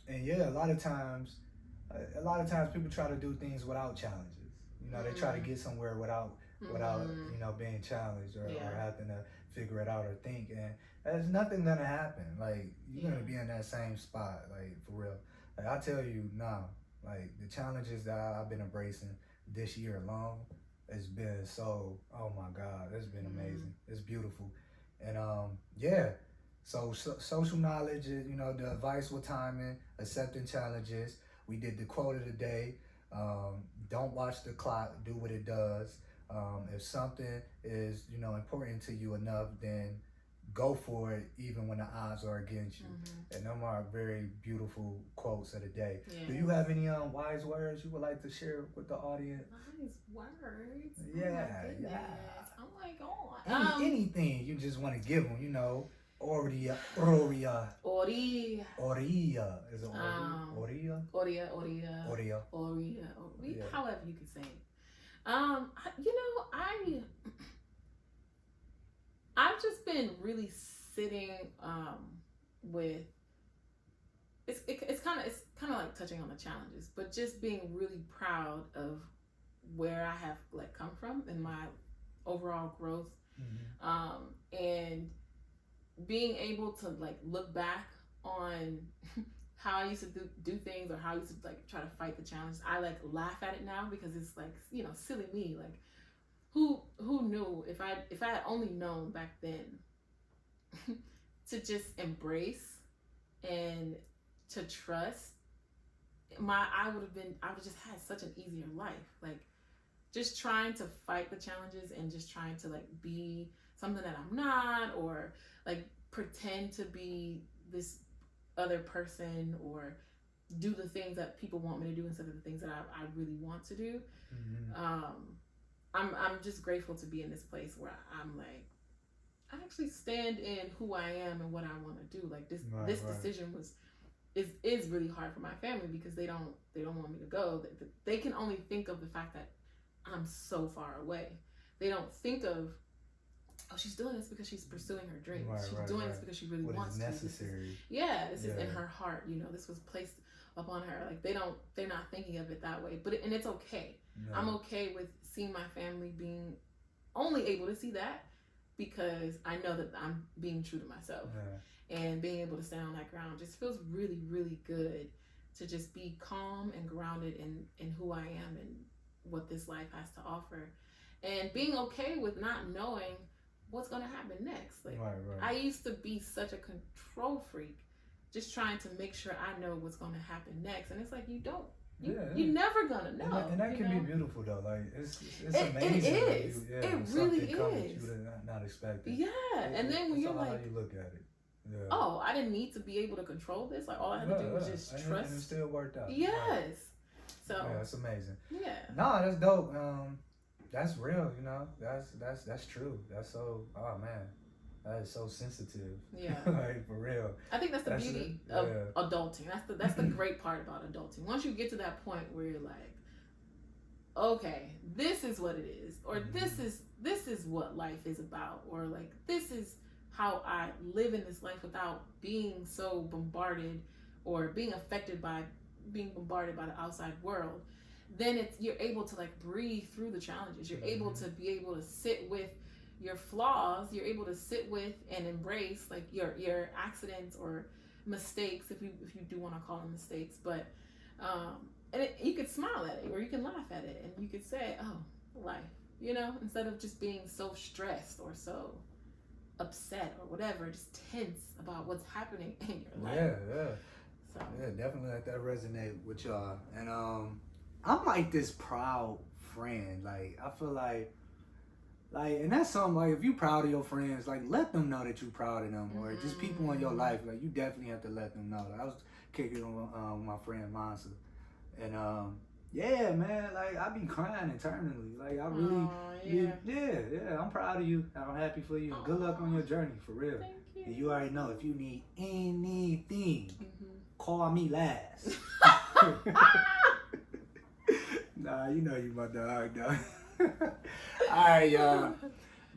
And yeah, a lot of times people try to do things without challenges. They try to get somewhere without being challenged or having to figure it out or think. And there's nothing gonna happen. Like you're gonna be in that same spot. Like for real. Like I tell you, nah. Like the challenges that I've been embracing this year alone, it's been so, oh my God, it's been amazing. It's beautiful. And yeah. So social knowledge is, the advice with timing, accepting challenges. We did the quote of the day. Don't watch the clock, do what it does. If something is, important to you enough, then go for it even when the odds are against you. And them are very beautiful quotes of the day. Yes. Do you have any wise words you would like to share with the audience? Wise words? Yeah, yeah. Oh my God. Anything you just want to give them, Oria. Is it Oria? Oria. Yeah. However you can say it. I've just been really sitting with it's kind of like touching on the challenges, but just being really proud of where I have come from and my overall growth, and being able to look back on how I used to do things, or how I used to try to fight the challenge. I laugh at it now because it's silly me. Who knew if I had only known back then to just embrace and to trust, I would have just had such an easier life. Just trying to fight the challenges and just trying to be something that I'm not, or pretend to be this other person, or do the things that people want me to do instead of the things that I really want to do. I'm just grateful to be in this place where I'm I actually stand in who I am and what I want to do. This decision is really hard for my family because they don't want me to go. They can only think of the fact that I'm so far away. They don't think of, oh, she's doing this because she's pursuing her dreams. She's doing this because she really wants to. Necessary. This is in her heart. This was placed upon her. They're not thinking of it that way. And it's okay. No. I'm okay with seeing my family being only able to see that because I know that I'm being true to myself. And being able to stand on that ground just feels really, really good to just be calm and grounded in who I am and what this life has to offer. And being okay with not knowing what's going to happen next. I used to be such a control freak, just trying to make sure I know what's going to happen next. And it's you don't. You're never gonna know. And that can be beautiful though. It's amazing. It is. It really is. You not expecting. Yeah. And then when you're how you look at it. Yeah. Oh, I didn't need to be able to control this. All I had to do was just trust. And it still worked out. Yes. Right. So. Yeah, it's amazing. Yeah. No, that's dope. That's real. That's true. That's so. Oh man. That is so sensitive. Yeah. For real. I think that's the beauty of adulting. That's the great part about adulting. Once you get to that point where you're okay, this is what it is, or this is what life is about, or this is how I live in this life without being so bombarded or being affected by being bombarded by the outside world. Then you're able to breathe through the challenges. You're able to be able to sit with your flaws. You're able to sit with and embrace your accidents or mistakes, if you do want to call them mistakes, but and you could smile at it, or you can laugh at it, and you could say, oh, life, instead of just being so stressed or so upset or whatever, just tense about what's happening in your life. So definitely let that resonate with y'all. And I'm this proud friend. I feel and that's something if you proud of your friends, let them know that you proud of them, or just people in your life, you definitely have to let them know. I was kicking on my friend Monsa, and yeah, man, I be crying internally. I really, I'm proud of you. I'm happy for you. Good luck on your journey, for real. Thank you. And you already know, if you need anything, call me last. Nah, you know you my dog, dog. Alright, y'all.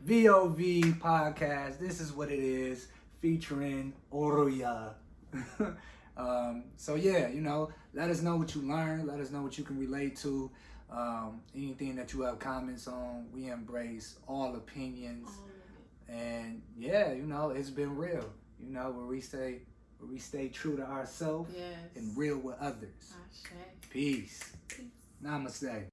V.O.V. podcast. This is what it is, featuring Oroya. So yeah, let us know what you learned. Let us know what you can relate to. Anything that you have comments on. We embrace all opinions. And yeah, it's been real. Where we say where we stay true to ourselves and real with others. Peace. Namaste.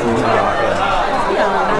Yeah,